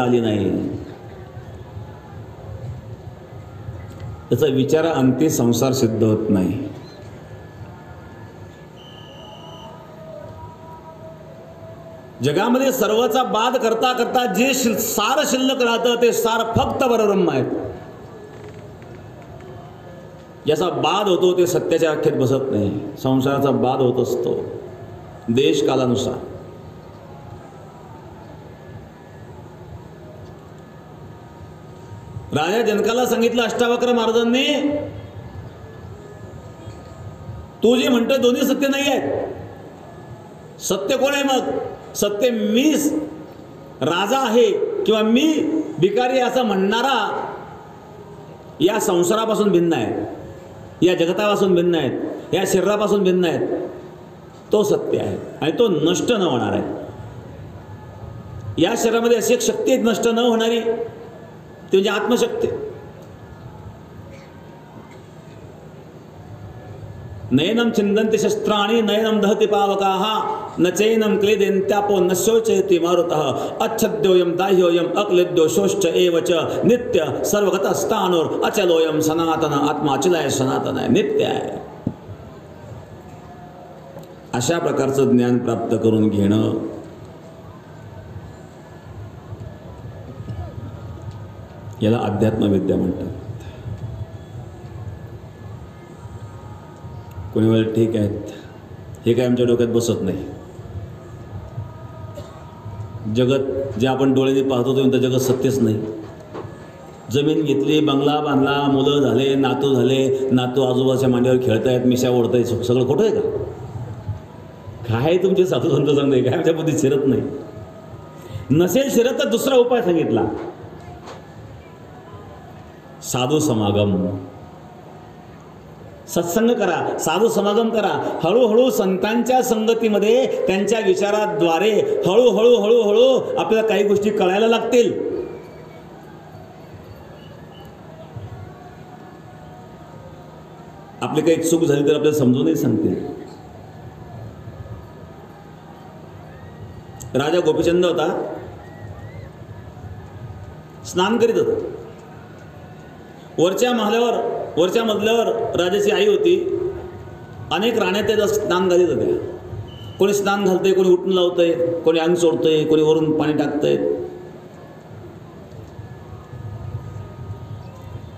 करता आली नाही. त्याचा विचाराअंती संसार सिद्ध होत नाही. जगामध्ये सर्वचा बाद करता करता जे सार शिल्लक राहतं ते सार फक्त परब्रह्म आहे. ज्याचा बाद होतो ते सत्याच्या व्याख्येत बसत नाही. संसाराचा बाद होत असतो देश कालानुसार. राजा जनकाला सांगितलं अष्टावक्र महाराजांनी, तू जे म्हणतोय दोन्ही सत्य नाही आहेत. सत्य कोण आहे मग? सत्य मी राजा आहे किंवा मी भिकारी असं म्हणणारा या संसारापासून भिन्न आहे, या जगतापासून भिन्न आहेत, या शरीरापासून भिन्न आहेत. तो सत्य आहे आणि तो नष्ट न होणार आहे. या शरीरामध्ये अशी एक शक्ती नष्ट न होणारी, ती म्हणजे आत्मशक्ती. नयनम छिंदन्ति शस्त्राणि नयनम दहति पावकाः न चैनम क्लेदेन्त्यापो न शोचयति मारुतः अच्छद्योयम दाह्योयम अक्लेद्यो शोष्ठ एव च नित्य सर्वगतस्थानोर अचलोयम सनातन. आत्मा अचल आहे, सनातन आहे, नित्य आहे. अशा प्रकारचं ज्ञान प्राप्त करून घेणं याला अध्यात्मविद्या म्हणतात. कोणी वेळ ठीक आहेत, हे काय आमच्या डोक्यात बसत नाही. जगत जे आपण डोळ्याने पाहतो ते जगत सत्यच नाही. जमीन घेतली, बंगला बांधला, मुलं झाले, नातू झाले, नातू आजोबाच्या मांडीवर खेळतायत, मिशा ओढतायत, सगळं खोटं आहे का? काय तुमचे साधू संत सांगते, काय आमच्या बुद्धीत शिरत नाही. नसेल शिरत तर दुसरा उपाय सांगितला, साधू समागम. सत्संग करा, साधू समागम करा. हळूहळू संतांच्या संगतीमध्ये त्यांच्या विचाराद्वारे हळूहळू हळूहळू आपल्याला काही गोष्टी कळायला लागतील. आपली काही चूक झाली तर आपल्याला समजूनही सांगतील. राजा गोपीचंद होता, स्नान करीत होता. वरच्या मजल्यावर राजाची आई होती. अनेक राण्या त्याचा स्नान घालीत होत्या. कोणी स्नान घालतंय, कोणी उठून लावतंय, कोणी अंग सोडतंय, कोणी वरून पाणी टाकतंय.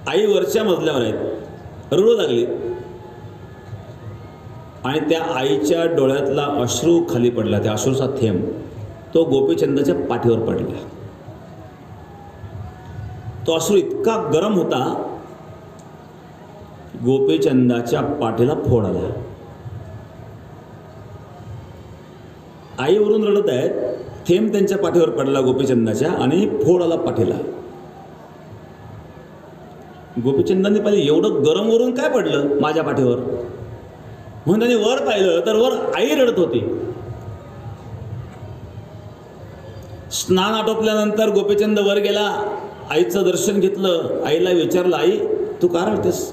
आई वरच्या मजल्यावर आहेत, रडू लागली आणि त्या आईच्या डोळ्यातला अश्रू खाली पडला. त्या अश्रूचा थेंब तो गोपीचंदाच्या पाठीवर पडला. तो अश्रू इतका गरम होता, गोपीचंदाच्या पाठीला फोड आला. आईवरून रडत आहेत, थेंब त्यांच्या पाठीवर पडला गोपीचंदाच्या आणि फोड आला पाठीला. गोपीचंदांनी पाहिलं, एवढं गरम वरून काय पडलं माझ्या पाठीवर? म्हणून त्यांनी वर पाहिलं तर वर आई रडत होती. स्नान आटोपल्यानंतर गोपीचंद वर गेला, आईचं दर्शन घेतलं. आईला विचारलं, आई तू का रडतेस?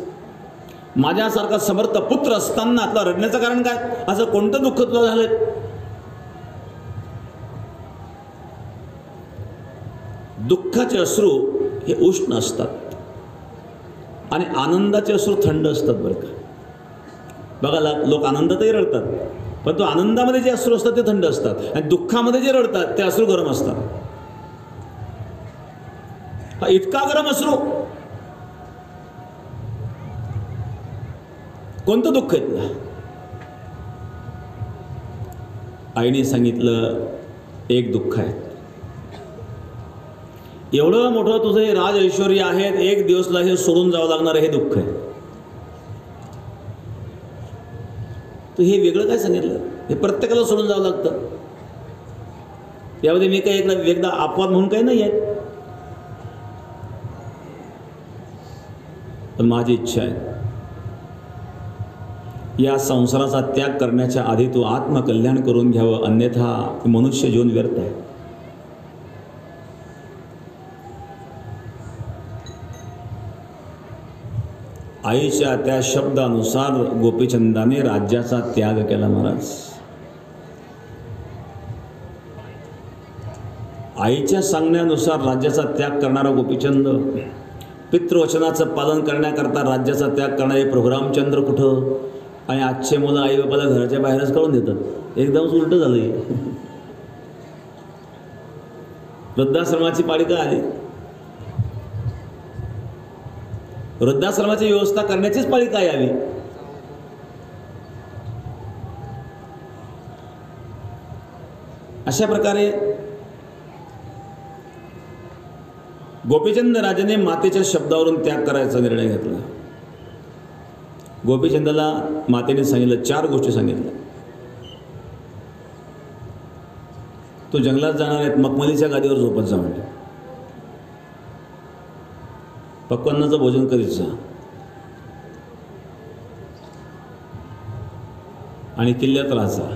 माझ्यासारखा समर्थ पुत्र असताना आपला रडण्याचं कारण काय? असं कोणतं दुःख तुला झालं? दुःखाचे अश्रू हे उष्ण असतात आणि आनंदाचे अश्रू थंड असतात. बरं का, बघा लोक आनंदातही रडतात, पण तो आनंदामध्ये जे अश्रू असतात ते थंड असतात आणि दुःखामध्ये जे रडतात ते अश्रू गरम असतात. हा इतका गरम अश्रू, कोणतं दुःख आहे तुला? आईने सांगितलं, एक दुःख आहे. एवढं मोठं तुझं हे राज ऐश्वर्य आहेत, एक दिवसला हे सोडून जावं लागणार हे दुःख आहे. तू हे वेगळं काय सांगितलं? हे प्रत्येकाला सोडून जावं लागतं. यामध्ये मी काही एकदा अपवाद म्हणून काही नाही आहे. पण माझी इच्छा आहे, या संसाराचा त्याग करण्याच्या आधी तू आत्मकल्याण करून घ्यावं, अन्यथा मनुष्य जीवन व्यर्थ आहे. आईच्या त्या शब्दानुसार गोपीचंदाने राज्याचा त्याग केला. महाराज, आईच्या सांगण्यानुसार राज्याचा त्याग करणारा गोपीचंद, पितृवचनाचं पालन करण्याकरता राज्याचा त्याग करणारे प्रभू रामचंद्र कुठं, आणि आजचे मुलं आई बापाला घराच्या बाहेरच काढून देतात. एकदमच उलटं झालंय. वृद्धाश्रमाची पाळी का आली? वृद्धाश्रमाची व्यवस्था करण्याचीच पाळी काय आली? अशा प्रकारे गोपीचंद राजाने मातेच्या शब्दावरून त्याग करायचा निर्णय घेतला. गोपीचंदाला मातेने सांगितलं, 4 गोष्टी सांगितल्या. तो जंगलात जाणार आहेत, मखमलीच्या गादीवर झोपत जा म्हणजे, पक्वान्नाचं भोजन करीत जा, आणि किल्ल्यात राहायचा.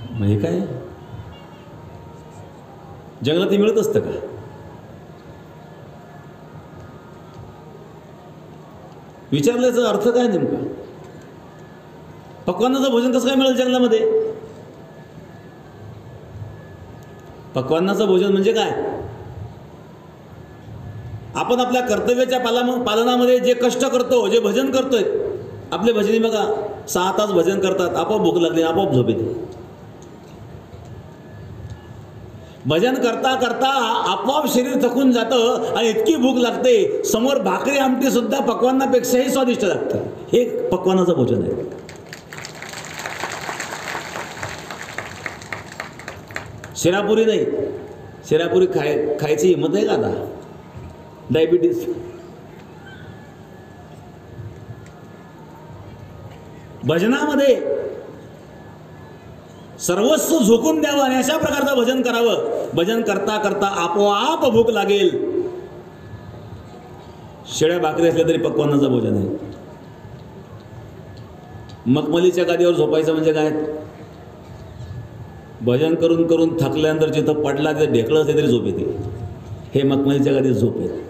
म्हणजे काय, जंगलात हे मिळत असतं का? विचारल्याचा अर्थ काय नेमका? पक्वान्नाचं भोजन कसं काय मिळेल जंगलामध्ये? पक्वान्नाचं भोजन म्हणजे काय? आपण आपल्या कर्तव्याच्या पालनामध्ये जे कष्ट करतो, जे भजन करतोय, आपले भजनी बघा 6 तास भजन करतात, आपोआप भूक लागली, आपोआप झोप येते. भजन करता करता आपोआप शरीर थकून जातं आणि इतकी भूक लागते, समोर भाकरी आमटी सुद्धा पक्वान्नापेक्षाही स्वादिष्ट लागतं. हे पक्वान्नाचं भोजन आहे. शिरापुरी नाही, शिरापुरी खायची हिंमत आहे का आता? डायबिटीज. भजनामध्ये सर्वस्व झोकून द्यावं आणि अशा प्रकारचं भजन करावं. भजन करता करता आपोआप भूक लागेल. शेळ्या भाकरी असल्या तरी पक्वान्नाचं भोजन आहे. मखमलीच्या गादीवर झोपायचं म्हणजे काय? भजन करून करून थकल्यानंतर जिथं पडला तिथं ढेकळं असले तरी झोप येते. हे मखमलीच्या गादीवर झोप येते.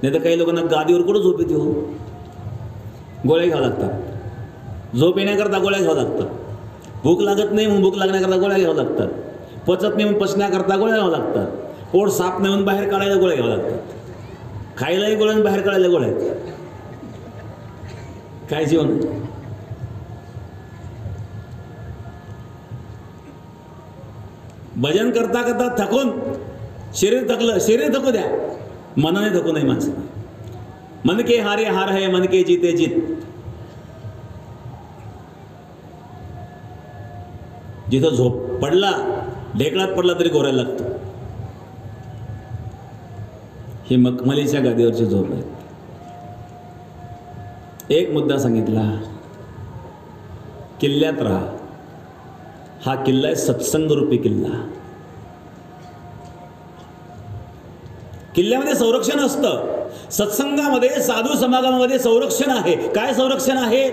नाही तर काही लोकांना गादीवर कुठं झोप येते हो? गोळ्या घ्यावं लागतात. झोप येण्याकरता गोळ्या घ्यावं लागतात. भूक लागत नाही म्हणून भूक लागण्याकरता गोळ्या घ्यावं लागतात. पचत नाही म्हणून पचण्याकरता गोळ्या घ्यावं लागतात. पोट साफ नाही म्हणून बाहेर काढायला गोळ्या घ्यावं लागतात. खायलाही गोळ्या, बाहेर काढायला गोळ्या. काय जीवन? भजन करता करता थकून शरीर थकलं, शरीर थकू द्या, मनाने थकू नाही माणसं. मन के हारे हार है, मन के जीते जीत. जिथं झोप पडला, ढेकळात पडला तरी गोरायला लागतो. ही मखमलीच्या गादीवरची झोप आहे. एक मुद्दा सांगितला, किल्ल्यात राहा. हा किल्ला आहे सत्संग रूपी किल्ला. किल्ल्यामध्ये संरक्षण असतं. सत्संगामध्ये, साधू समागमामध्ये संरक्षण आहे. काय संरक्षण आहे?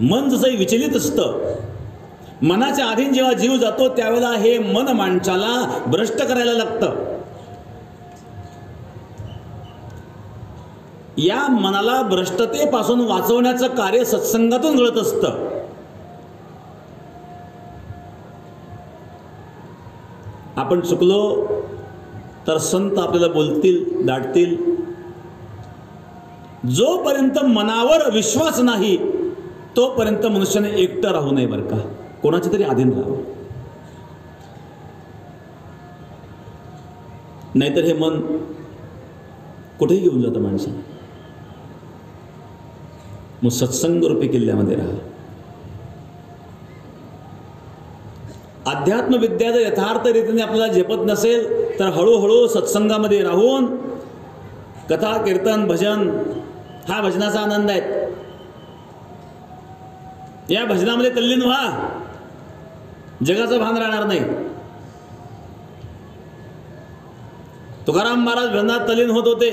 मन जसं विचलित असतं, मनाच्या अधीन जेव्हा जीव जातो त्यावेळेला हे मन माणसाला भ्रष्ट करायला लागतं. या मनाला भ्रष्टतेपासून वाचवण्याचं कार्य सत्संगातून घडत असतं. आपण चुकलो तर संत आपल्याला बोलतील, दाटतील. जोपर्यंत मनावर विश्वास नाही तोपर्यंत मनुष्याने एकटं राहू नये बरं का. कोणाच्या तरी अधीन राहावं. नाहीतर हे मन कुठेही घेऊन जातं माणसाला. मग सत्संग रूपी किल्ल्यामध्ये राहा. अध्यात्म विद्या जर यथार्थ रीतीने आपल्याला झेपत नसेल तर हळूहळू सत्संगामध्ये राहून कथा, कीर्तन, भजन, हा भजनाचा आनंद आहे. या भजनामध्ये तल्लीन व्हा, जगाचं भान राहणार नाही. तुकाराम महाराज भजनात तल्लीन होत होते.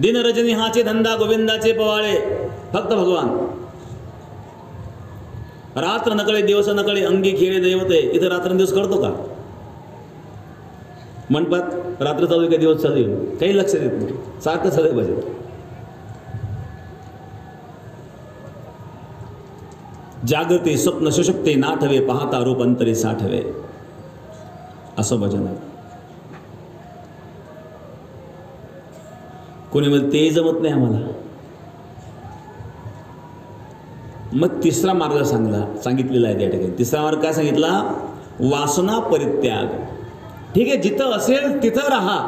दिन रजनी हाचे धंदा, गोविंदाचे पवाळे, फक्त भगवान. रात्र नकळे दिवस नकळे, अंगी खेळे दैवते. इथं रात्रंदिवस कळतो का? मंडपात रात्र चालू आहे का दिवस चालू आहे काही लक्षात येत नाही. सारखं चालू आहे भजन. जागते स्वप्न सुषुप्ते नाठवे पाहता रूप अंतरे साठवे, असं भजन आहे. कोणी म्हणते ते जमत नाही आम्हाला. मग तिसरा मार्ग सांगितलेला आहे त्या ठिकाणी. तिसरा मार्ग काय सांगितला? वासना परित्याग. ठीक आहे, जिथं असेल तिथं राहा,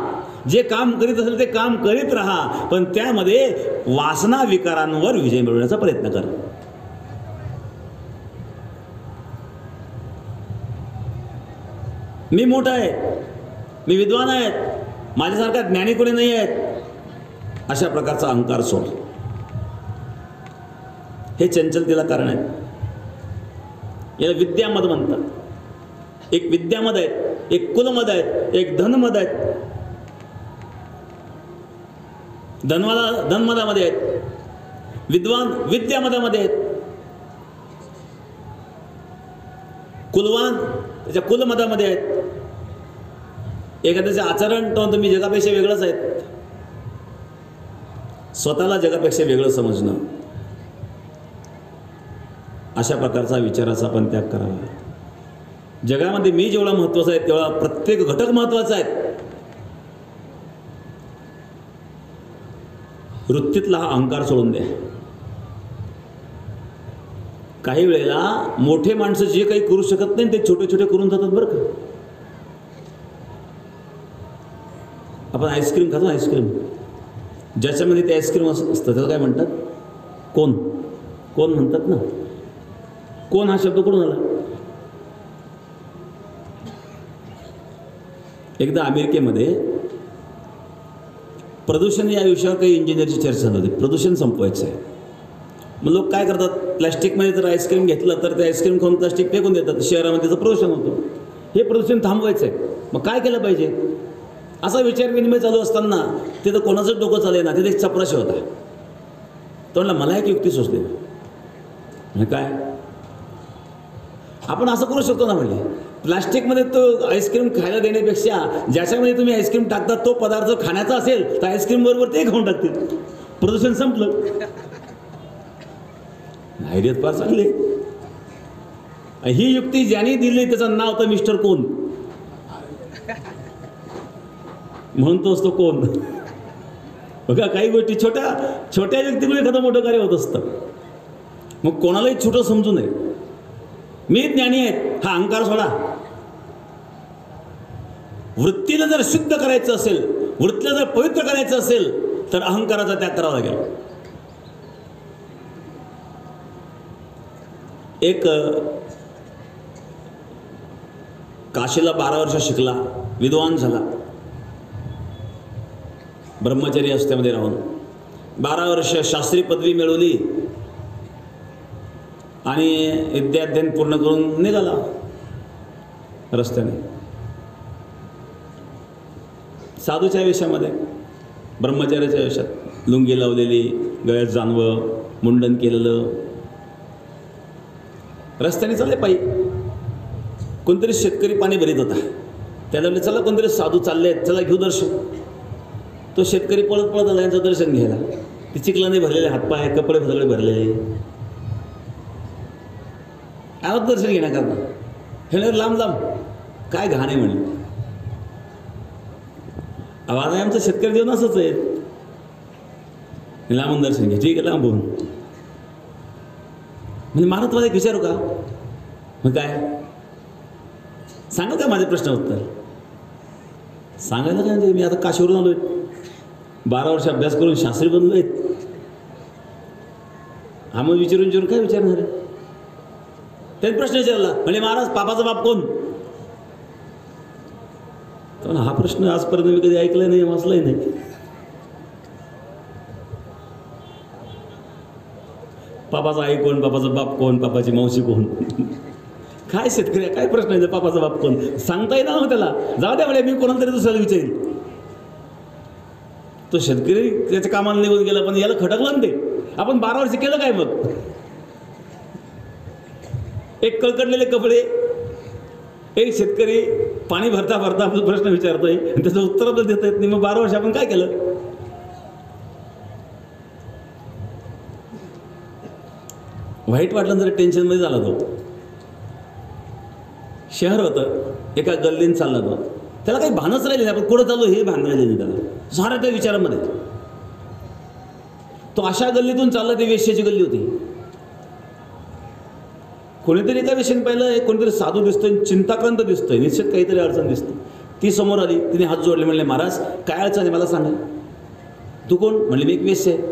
जे काम करीत असेल ते काम करीत राहा, पण त्यामध्ये वासना विकारांवर विजय मिळवण्याचा प्रयत्न कर. मी मोठा आहे, मी विद्वान आहे, माझ्यासारखा ज्ञानी कोणी नाही आहेत, अशा प्रकारचा अहंकार सोड. हे चंचलतेला कारण आहे. याला विद्यामद म्हणतात. एक विद्यामद आहे, एक कुलमद आहे, एक धनमद आहे. धनमदामध्ये आहेत, विद्वान विद्यामदामध्ये आहेत. कुलवान त्याच्या कुलमदामध्ये आहेत. एखाद्याचे आचरण तो तुम्ही जगापेक्षा वेगळंच आहेत. स्वतःला जगापेक्षा वेगळं समजणं, अशा प्रकारचा विचाराचा पण त्याग करावा. जगामध्ये मी जेवढा महत्त्वाचा आहे तेवढा प्रत्येक घटक महत्त्वाचा आहे. वृत्तीतला हा अहंकार सोडून द्या. काही वेळेला मोठे माणसं जे काही करू शकत नाही ते छोटे छोटे करून जातात बरं का. आपण आईस्क्रीम खातो, आईस्क्रीम ज्याच्यामध्ये ते आईस्क्रीम असतं त्याला काय म्हणतात? कोन. कोन म्हणतात ना. कोन हा शब्द कुठून आला? एकदा अमेरिकेमध्ये प्रदूषण या विषयावर काही इंजिनियरची चर्चा झाली होती. प्रदूषण संपवायचं आहे. मग लोक काय करतात? प्लॅस्टिकमध्ये जर आईस्क्रीम घेतलं तर ते आईस्क्रीम खाऊन प्लॅस्टिक फेकून देतात. शहरामध्ये त्याचं प्रदूषण होतं. हे प्रदूषण थांबवायचं आहे. मग काय केलं पाहिजे? असा विचार विनिमय चालू असताना तिथं कोणाचं डोकं चालेल ना, तिथे एक चपराशी होता. तो म्हणला मला एक युक्ती सुचली. म्हणजे काय? आपण असं करू शकतो ना, म्हणजे प्लास्टिकमध्ये तो आईस्क्रीम खायला देण्यापेक्षा ज्याच्यामध्ये तुम्ही आईस्क्रीम टाकता तो पदार्थ खाण्याचा असेल तर आईस्क्रीम बरोबर ते खाऊन टाकतील, प्रदूषण संपलं. आयडिया फार चांगली. ही युक्ती ज्यांनी दिली त्याचं नाव तर मिस्टर कोन, म्हणून तो असतो कोन. बघा, काही गोष्टी छोट्या छोट्या व्यक्तीमुळे एखादं मोठं कार्य होत असतं. मग कोणालाही छोटं समजू नये. मी ज्ञानी आहे हा अहंकार सोडा. वृत्तीला जर शुद्ध करायचं असेल, वृत्तीला जर पवित्र करायचं असेल तर अहंकाराचा त्याग करावा लागेल. एक काशीला 12 वर्ष शिकला, विद्वान झाला, ब्रह्मचर्य अवस्थेमध्ये राहून 12 वर्ष शास्त्री पदवी मिळवली आणि विद्याध्ययन पूर्ण करून निघाला रस्त्याने. साधूच्या वेशामध्ये, ब्रह्मचर्याच्या वेशात, लुंगी लावलेली, गळ्यात जानवं, मुंडन केलेलं, रस्त्याने चालले पायी. कोणतरी शेतकरी पाणी भरीत होता. त्याला म्हणले चला कोणतरी साधू चालले आहेत, चला घेऊ दर्शन. तो शेतकरी पळत पळत आला यांचं दर्शन घ्यायला. ते चिखलाने भरलेले हातपाय, कपडे सगळे भरलेले. आवाज दर्शन घेण्याकरता हे लांब लांब काय घाणे म्हणले. आवाज आहे आमचं शेतकरी जेवण असंच आहे. लांबून दर्शन घे. ठीक आहे, लांबून. म्हणजे महाराज तुम्हाला एक विचारू का? मग काय सांगा का माझे प्रश्न उत्तर सांगायला? काय म्हणजे मी आता काशीवरून आलोय, 12 वर्ष अभ्यास करून शास्त्री बनलो आहेत. हा मग विचारून काय विचारणार आहे? त्यांनी प्रश्न विचारला, म्हणजे महाराज पापाचा बाप कोण? तर हा प्रश्न आजपर्यंत मी कधी ऐकलाय नाही, वाचलाय नाही. पापाचा आई कोण, पापाचा बाप कोण, पापाची मावशी कोण? काय शेतकरी काय प्रश्न आहे? पापाचा बाप कोण सांगता येईल ना त्याला? जाऊ द्या म्हणजे मी कोणाला तरी दुसऱ्याला विचारेल. तो शेतकरी त्याच्या कामाला निघून गेला, पण याला खटकलं ना ते. आपण 12 वर्ष केलं काय? मग एक कळकटलेले कपडे, एक शेतकरी पाणी भरता भरता आपला प्रश्न विचारतोय आणि त्याचं उत्तर तर देता येत नाही. मग 12 वर्ष आपण काय केलं? वाईट वाटलं जरा टेन्शनमध्ये झाला तो. शहर होतं, एका गल्लीन चालला तो. त्याला काही भानच राहिले नाही, आपण कुठं चाललो हे भान राहिले नाही त्याला, साऱ्या त्या विचारामध्ये. तो अशा गल्लीतून चालला, ती वेश्याची गल्ली होती. कोणीतरी एका वेश्याने पाहिलं, कोणीतरी साधू दिसतोय, चिंताक्रांत दिसतोय, निश्चित काहीतरी अडचण दिसते. ती समोर आली, तिने हात जोडले, म्हणले महाराज काय अडचण आहे मला सांगा. तू कोण? म्हणले मी एक वेश्या आहे.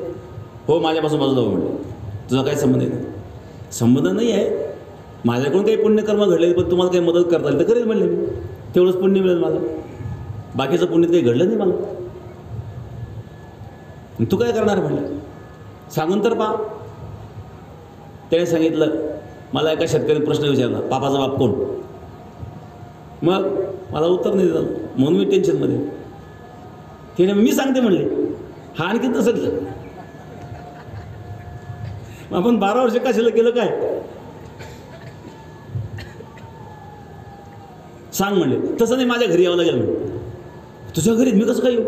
हो माझ्यापासून बाजूला हो म्हणले. तुझा काय संबंध आहे? संबंध नाही आहे, माझ्याकडून काही पुण्यकर्म घडले, पण तुम्हाला काही मदत करता आली तर करेल म्हणले मी. तेवढंच पुण्य मिळेल मला, बाकीचं पुण्य काही घडलं नाही मला. तू काय करणार म्हणलं, सांगून तर पहा. त्याने सांगितलं, मला एका शेतकऱ्याने प्रश्न विचारला, पापाचा बाप कोण? मग मला उत्तर नाही दिलं, म्हणून मी टेन्शनमध्ये. त्याने मी सांगते म्हणले. हा आणखी तसं आपण 12 वर्ष कशाला केलं काय सांग म्हणले. तसं नाही, माझ्या घरी यावं लागेल म्हणले. तुझ्या घरी? मी कसं काय येऊ,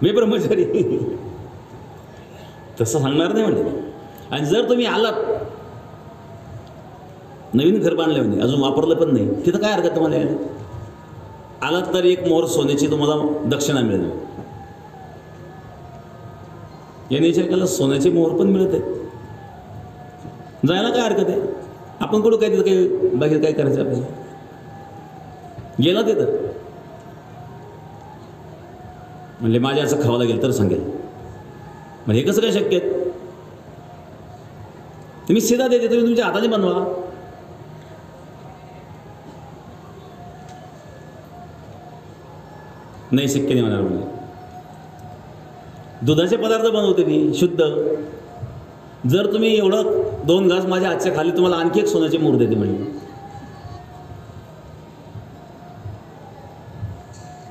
मी ब्रह्मचारी. तसं सांगणार नाही म्हणले. आणि जर तुम्ही आलात, नवीन घर बांधले म्हणजे अजून वापरलं पण नाही, तिथं काय हरकत तुम्हाला यायला. आलात तर एक मोहर सोन्याची तुम्हाला दक्षिणा मिळेल. याने विचार केला, सोन्याची मोहर पण मिळत आहे, जायला काय हरकत आहे. आपण कुठं काय तिथं काही बाहेर काय करायचं आपल्याला. गेला तिथं, म्हणले माझ्या असं खावं लागेल तर सांगेल. म्हणजे हे कसं काय शक्य आहे? तुम्ही सीधा देते, तुम्ही तुमच्या हाताने बनवा. नाही शक्य नाही म्हणाल. म्हणजे दुधाचे पदार्थ बनवते मी शुद्ध. जर तुम्ही एवढं 2 घास माझ्या हातच्या खाली, तुम्हाला आणखी एक सोन्याची मोहर देते म्हणजे.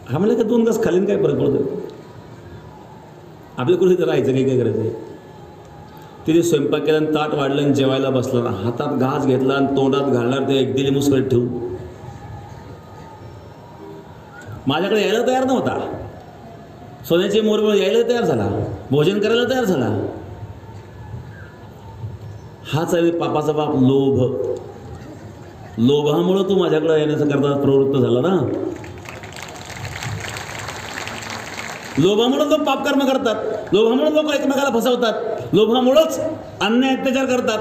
हा म्हणलं का 2 घास खालीन काय फरक पडतो, आपल्या कुठे तर राहायचं, काही काय करायचं. तिथे स्वयंपाक केला, ताट वाढलं आणि जेवायला बसलं, हातात घास घेतला आणि तोंडात घालणार, ते एक दिली मुसकट ठेवून. माझ्याकडे यायला तयार नव्हता. सोन्याची मोहर यायला तयार झाला, भोजन करायला तयार झाला. हाच आहे पापाचा बाप, लोभ. लोभामुळं तू माझ्याकडे येण्याचा करता प्रवृत्त झाला ना. लोभामुळं लोक पापकर्म करतात, लोभामुळं लोक एकमेकाला फसवतात, लोभामुळंच अन्याय अत्याचार करतात.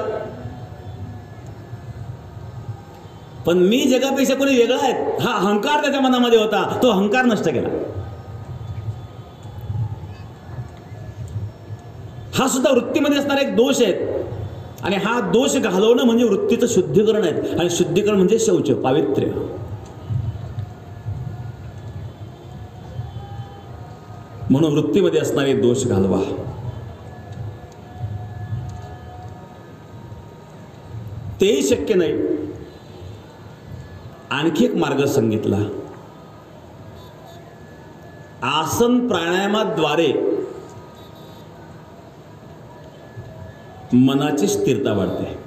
पण मी जगापेक्षा कोणी वेगळा आहे, हा अहंकार त्याच्या मनामध्ये होता, तो अहंकार नष्ट केला. हा सुद्धा वृत्तीमध्ये असणारा एक दोष आहे. आणि हा दोष घालवणं म्हणजे वृत्तीचं शुद्धीकरण आहे. आणि शुद्धीकरण म्हणजे शौच, पावित्र्य. म्हणून वृत्तीमध्ये असणारे दोष घालवा. तेही शक्य नाही. आणखी एक मार्ग सांगितला, आसन प्राणायामाद्वारे मनाची स्थिरता वाढते.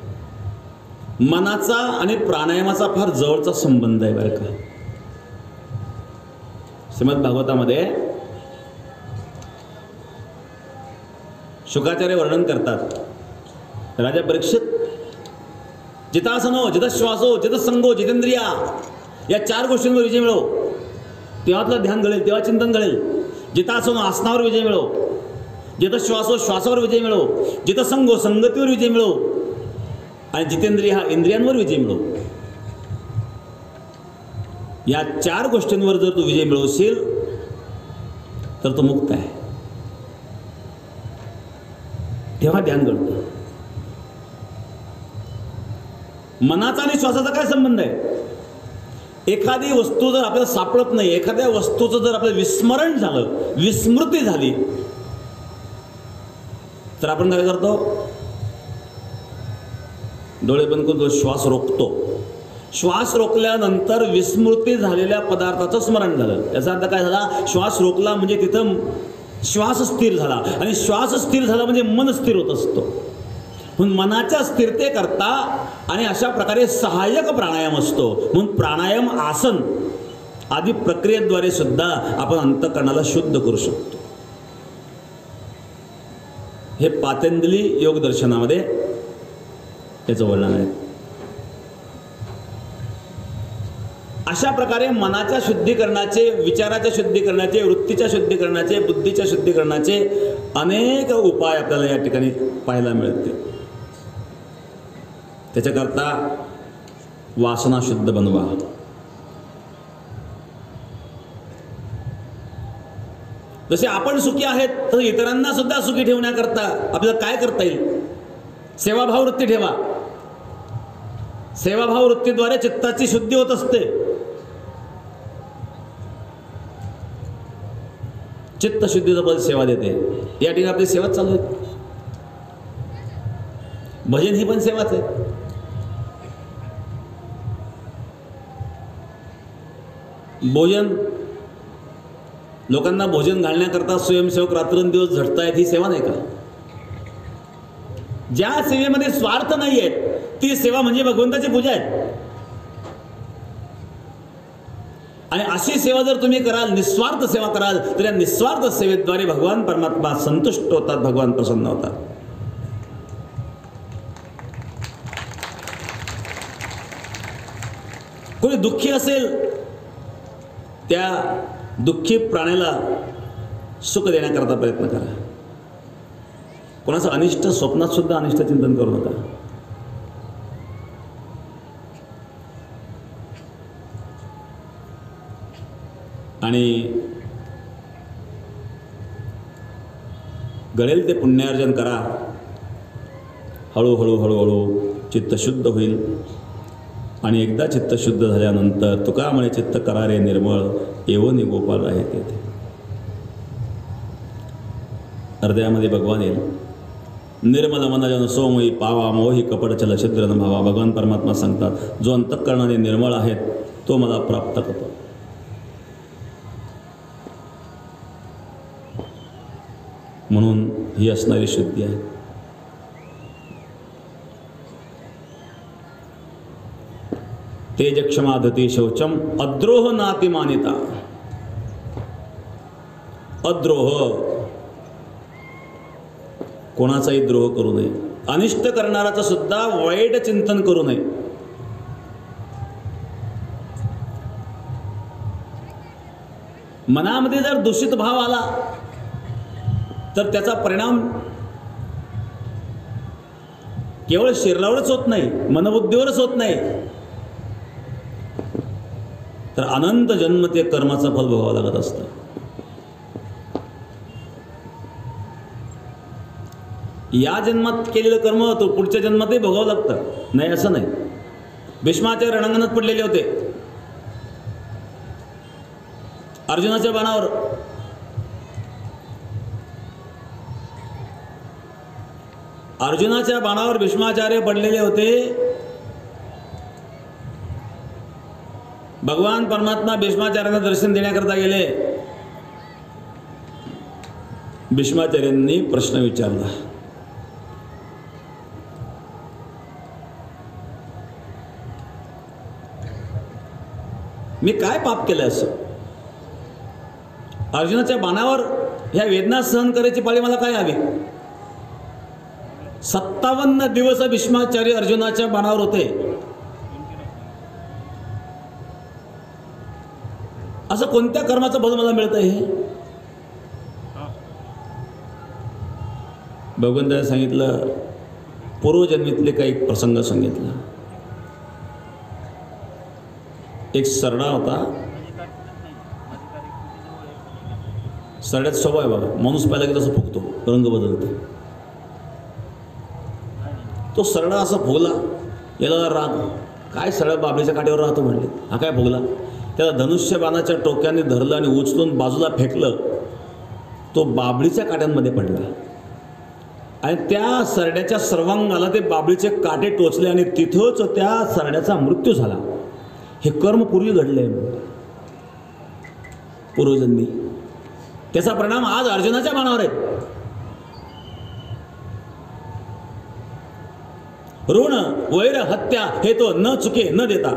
मनाचा आणि प्राणायामाचा फार जवळचा संबंध आहे बरं का. श्रीमद भागवतामध्ये शुकाचार्य वर्णन करतात, राजा परीक्षित, जितासनो, जितश्वासो, जितसंगो, जितेंद्रिया, या 4 गोष्टींवर विजय मिळव, तेव्हा तुला ध्यान घडेल, तेव्हा चिंतन घडेल. जितासनो, आसनावर विजय मिळव. जितश्वासो, श्वासावर विजय मिळव. जितसंगो, संगतीवर विजय मिळव. आणि जितेंद्रिय, इंद्रियांवर विजय मिळव. या 4 गोष्टींवर जर तू विजय मिळवशील तर तो मुक्त आहे. तेव्हा ध्यान घडतं. मनाचा आणि श्वासाचा काय संबंध आहे? एखादी वस्तू जर आपल्याला सापडत नाही, एखाद्या वस्तूचं जर आपलं विस्मरण झालं, विस्मृती झाली, तर आपण काय करतो? डोळे बंद करून श्वास रोखतो. श्वास रोखल्यानंतर विस्मृती झालेल्या पदार्थाचं स्मरण झालं. याचा अर्थ काय झाला? श्वास रोखला म्हणजे तिथं श्वास स्थिर झाला. आणि श्वास स्थिर झाला म्हणजे मन स्थिर होत असतो. म्हणून मनाच्या स्थिरतेकरता आणि अशा प्रकारे सहाय्यक प्राणायाम असतो. म्हणून प्राणायाम, आसन आदी प्रक्रियेद्वारे सुद्धा आपण अंतःकरणाला शुद्ध करू शकतो. हे पातंजली योग दर्शनामध्ये याचं वर्णन आहे. अशा प्रकारे मनाच्या शुद्धीकरणाचे, विचाराच्या शुद्धीकरणाचे, वृत्तीच्या शुद्धीकरणाचे, बुद्धीच्या शुद्धीकरणाचे अनेक उपाय आपल्याला या ठिकाणी पाहायला मिळते. त्याच्याकरता वासना शुद्ध बनवा. जसे आपण सुखी आहेत तर इतरांना सुद्धा सुखी ठेवण्याकरता आपल्याला काय करता येईल? सेवाभाव वृत्ती ठेवा. सेवाभाव वृत्तीद्वारे चित्ताची शुद्धी होत असते. चित्तशुद्धीचं पद सेवा देते. या ठिकाणी आपली सेवाच चालू आहे. भजन ही पण सेवाच आहे. भोजन, लोकांना भोजन घालण्याकरता स्वयंसेवक रात्रंदिवस झटतायत, ही सेवा नाही का? ज्या सेवेमध्ये स्वार्थ नाही आहे ती सेवा म्हणजे भगवंताची पूजा आहे. आणि अशी सेवा जर तुम्ही कराल, निस्वार्थ सेवा कराल, तर या निस्वार्थ सेवेद्वारे भगवान परमात्मा संतुष्ट होतात, भगवान प्रसन्न होतात. कोणी दुःखी असेल त्या दुःखी प्राण्याला सुख देण्याकरता प्रयत्न करा. कोणाचं अनिष्ट स्वप्नात सुद्धा अनिष्ट चिंतन करू नका. आणि घडेल ते पुण्यार्जन करा. हळूहळू हळूहळू चित्त शुद्ध होईल. आणि एकदा चित्त शुद्ध झाल्यानंतर तुका म्हणे चित्त करारे निर्मळ एवनी गोपाल आहे तेथे. हृदयामध्ये भगवान येईल. निर्मल मन जन सोमयी पावा मोही कपट चल छिद्र न भावा. भगवान परमात्मा सांगतात, जो अंतःकरणाने निर्मळ आहेत तो मला प्राप्त करतो. म्हणून ही असणारी शुद्धी आहे. तेज क्षमा धती शौचम अद्रोह नाति मानिता. अद्रोह, कोणाचाही द्रोह करू नये. अनिष्ट करणाराचं सुद्धा वाईट चिंतन करू नये. मनामध्ये जर दूषित भाव आला तर त्याचा परिणाम केवळ शरीरावरच होत नाही, मनबुद्धीवरच होत नाही, तर अनंत जन्म ते कर्माचं फल भोगावं लागत असतं. या जन्मात केलेलं कर्म तो पुढच्या जन्मातही भोगावं लागतं. नाही असं नाही. भीष्माचार्य रणांगणात पडलेले होते. अर्जुनाच्या बाणावर भीष्माचार्य पडलेले होते. भगवान परमात्मा भीष्माचार्यांना दर्शन देण्याकरता गेले. भीष्माचार्यांनी प्रश्न विचारला. मी काय पाप केलं असं? अर्जुनाच्या बाणावर ह्या वेदना सहन करायची पाळी मला काय हवी? 57 दिवस भीष्माचार्य अर्जुनाच्या बाणावर होते. असं कोणत्या कर्माचं फल मला मिळतं? हे भगवंताने सांगितलं. पूर्वजन्मीतले काही प्रसंग सांगितला. एक सरडा होता. सरड्यात स्वभाव आहे बघा, माणूस पाहिला की तसं फुगतो, रंग बदलतो. तो सरडा असा फुगला. याला राग, काय सरडा बाबळीच्या काठीवर राहतो म्हणले. हा काय फुगला? त्याला धनुष्य बाणाच्या टोक्याने धरलं आणि उचलून बाजूला फेकलं. तो बाबळीच्या काट्यांमध्ये पडला आणि त्या सरड्याच्या सर्वांगाला ते बाबळीचे काटे टोचले आणि तिथंच त्या सरड्याचा मृत्यू झाला. हे कर्म पूर्वी घडले, पूर्वजन्मी. त्याचा परिणाम आज अर्जुनाच्या बाणावर आहे. ऋण वैर हत्या हे तो न चुके न देता.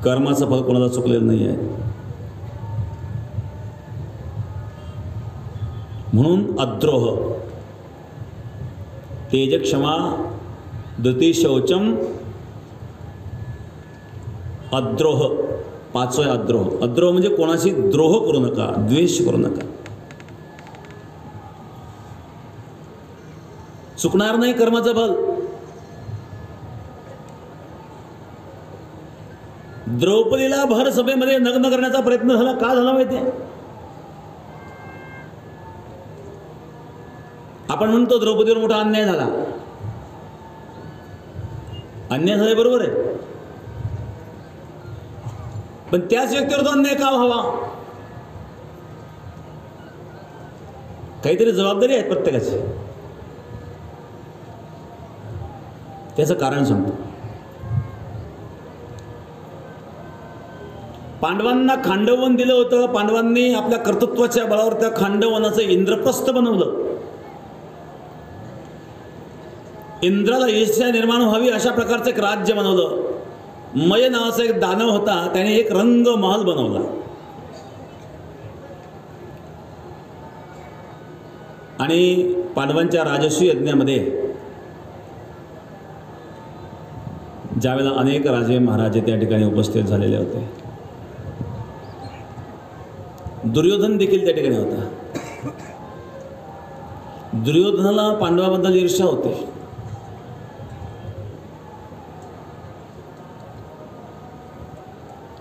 कर्माचं फल कोणाला चुकलेलं नाही आहे. म्हणून अद्रोह, तेजक्षमा धृती शौचम अद्रोह. पाचवा अद्रोह. अद्रोह म्हणजे कोणाशी द्रोह करू नका, द्वेष करू नका. चुकणार नाही कर्माचं फल. द्रौपदीला भर सभेमध्ये नग्न करण्याचा प्रयत्न झाला. का झाला माहिती आहे? आपण म्हणतो द्रौपदीवर मोठा अन्याय झाला. अन्याय झाले बरोबर आहे, पण त्याच व्यक्तीवर तो अन्याय का व्हावा? काहीतरी जबाबदारी आहे प्रत्येकाची. त्याचं कारण सांगतो. पांडवांना खांडवन दिलं होतं. पांडवांनी आपल्या कर्तृत्वाच्या बळावर त्या खांडवनाचं इंद्रप्रस्थ बनवलं. इंद्राला ईर्ष्या निर्माण व्हावी अशा प्रकारचं एक राज्य बनवलं. मय नावाचा एक दानव होता, त्याने एक रंग महल बनवला. आणि पांडवांच्या राजस्वी यज्ञामध्ये ज्यावेळेला अनेक राजे महाराजे त्या ठिकाणी उपस्थित झालेले होते, दुर्योधन देखील त्या ठिकाणी होता. दुर्योधनाला पांडवाबद्दल ईर्ष्या होती.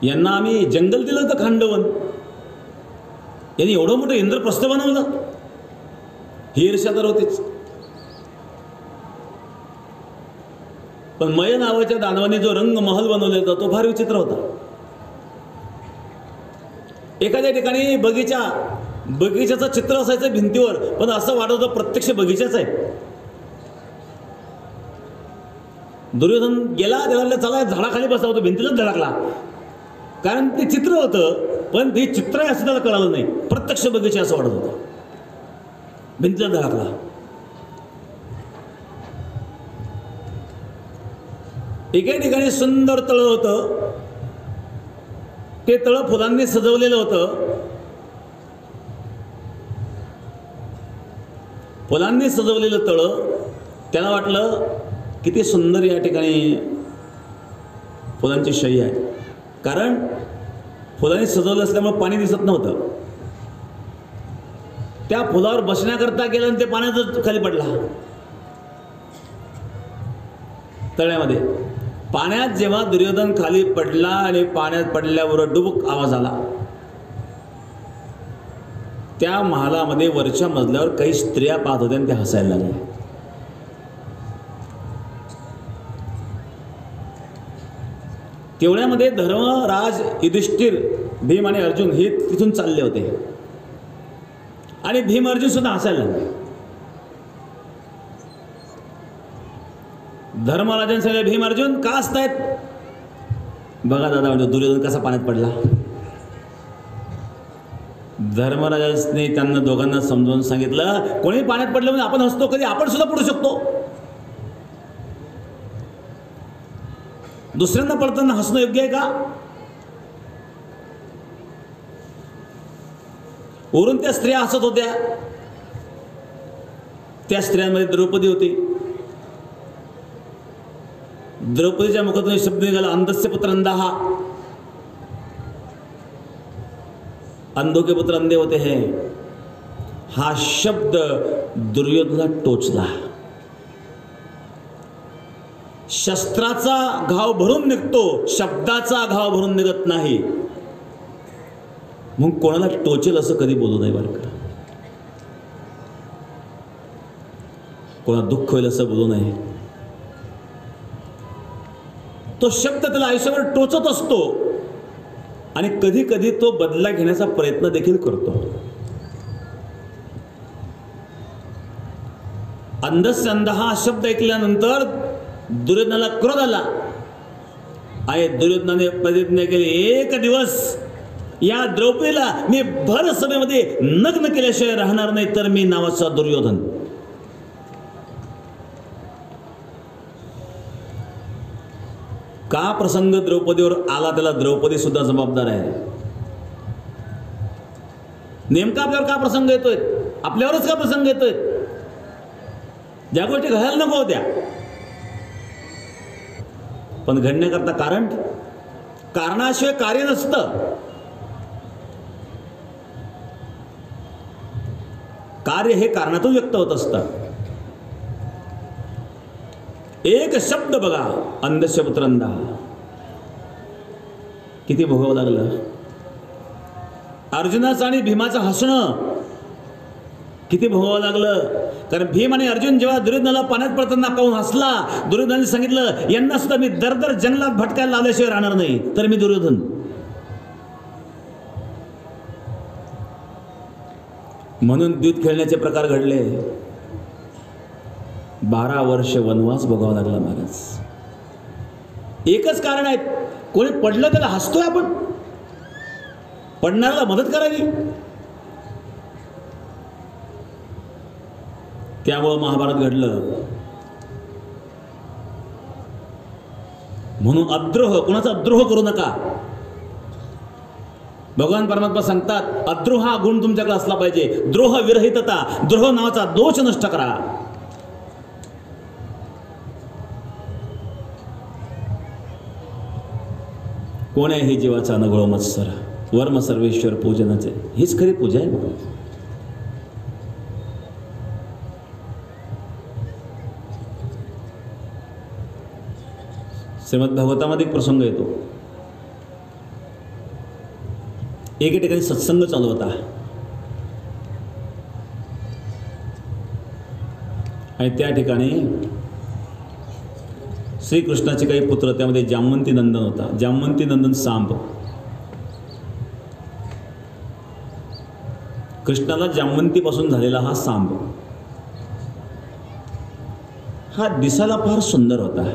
यांना आम्ही जंगल दिलं होतं खांडवन, यांनी एवढं मोठं इंद्रप्रस्थ बनवलं. ही ईर्ष्या तर होतीच. पण मय नावाच्या दानवाने जो रंग महल बनवला होता तो फार विचित्र होता. एखाद्या ठिकाणी बगीच्याचं चित्र असायचं भिंतीवर, पण असं वाटत होतं प्रत्यक्ष बगीचाच आहे. दुर्योधन गेला, त्याला चला झाडाखाली बसला होता, भिंतीलाच धडकला. कारण ते चित्र होतं, पण ते चित्र आहे असं त्याला कळालं नाही. प्रत्यक्ष बगीचा असं वाटत होतं, भिंतीला धडकला. एके ठिकाणी सुंदर तळं होतं. ते तळं फुलांनी सजवलेलं होतं. फुलांनी सजवलेलं तळं, त्याला वाटलं किती सुंदर या ठिकाणी फुलांची शय्या आहे. कारण फुलांनी सजवलं असल्यामुळे पाणी दिसत नव्हतं. त्या फुलावर बसण्याकरता गेलं आणि ते पाण्यातच खाली पडला तळ्यामध्ये. पाण्यात जेव्हा दुर्योधन खाली पडला आणि पाण्यात पडल्यावर डुबुक आवाज आला, त्या महालामध्ये वरच्या मजल्यावर काही स्त्रिया पाहत होत्या आणि त्या हसायला लागल्या. तेवढ्यामध्ये धर्मराज युधिष्ठिर, भीम आणि अर्जुन हे तिथून चालले होते आणि भीम अर्जुन सुद्धा हसायला लागले. धर्मराजांसह भीम अर्जुन का हसतायत? बघा दादा, म्हणजे दुर्योधन कसा पाण्यात पडला. धर्मराजांनी त्यांना दोघांना समजावून सांगितलं, कोणी पाण्यात पडलं म्हणजे आपण हसतो, कधी आपण सुद्धा पडू शकतो. दुसऱ्यांना पडताना हसणं योग्य आहे का? वरून त्या स्त्रिया हसत होत्या. त्या स्त्रियांमध्ये द्रौपदी होती. द्रौपदीच्या मुखातून शब्द निघाला, अंधस्य पुत्र अंधाहा. अंधों के पुत्र अंधे होते हैं. हा शब्द दुर्योधनाला टोचला. शस्त्राचा घाव भरून निघतो, शब्दाचा घाव भरून निघत नाही. मग कोणाला टोचेल असं कधी बोलू नये बरं का. कोणाला दुःख होईल असं बोलू नये. तो शब्द त्याला आयुष्यावर टोचत असतो आणि कधी कधी तो बदला घेण्याचा प्रयत्न देखील करतो. अंधस्य अंध हा शब्द ऐकल्यानंतर दुर्योधनाला क्रोध आला आणि दुर्योधनाने प्रतिज्ञा केली, एक दिवस या द्रौपदीला मी भर सभेमध्ये नग्न केल्याशिवाय राहणार नाही, तर मी नावाचा दुर्योधन. का प्रसंग द्रौपदीवर आला त्याला द्रौपदी सुद्धा जबाबदार आहे. नेमका आपल्यावर का प्रसंग येतोय? आपल्यावरच का प्रसंग येतोय? ज्या गोष्टी घडायला नको होत्या पण घडण्याकरता कारण, कारणाशिवाय कार्य नसतं. कार्य हे कारणातून व्यक्त होत असतं. एक शब्द बघा, अंधस्य पुत्रंदा, किती भोगावं लागलं. अर्जुनाचं आणि भीमाचं हसणं किती भोगावं लागलं. कारण भीम आणि अर्जुन जेव्हा दुर्योधनाला पाण्यात पडताना पाहून हसला, दुर्योधनाने सांगितलं यांना सुद्धा मी दर जंगलात भटकायला लावल्याशिवाय राहणार नाही, तर मी दुर्योधन. म्हणून दूध खेळण्याचे प्रकार घडले. 12 वर्ष वनवास भोगावा लागला महाराज. एकच कारण आहे, कोणी पडलं त्याला हसतोय आपण, पडणाऱ्याला मदत करावी. त्यामुळं महाभारत घडलं. म्हणून अद्रोह, कुणाचा द्रोह करू नका. भगवान परमात्मा सांगतात अद्रोह हा गुण तुमच्याकडे असला पाहिजे. द्रोह विरहितता, द्रोह नावाचा दोष नष्ट करा. कोण आहे हे जीवाचा नगळो मत्सर, वर्म सर्वेश्वर पूजनाचे. हीच खरी पूजा आहे. श्रीमद भागवतामध्ये एक प्रसंग येतो. एके ठिकाणी सत्संग चालू होता आणि त्या ठिकाणी श्रीकृष्णाचे काही पुत्र, त्यामध्ये जामवंती नंदन होता. जामवंती नंदन सांब. कृष्णाला जामवंतीपासून झालेला हा सांब, हा दिसायला फार सुंदर होता.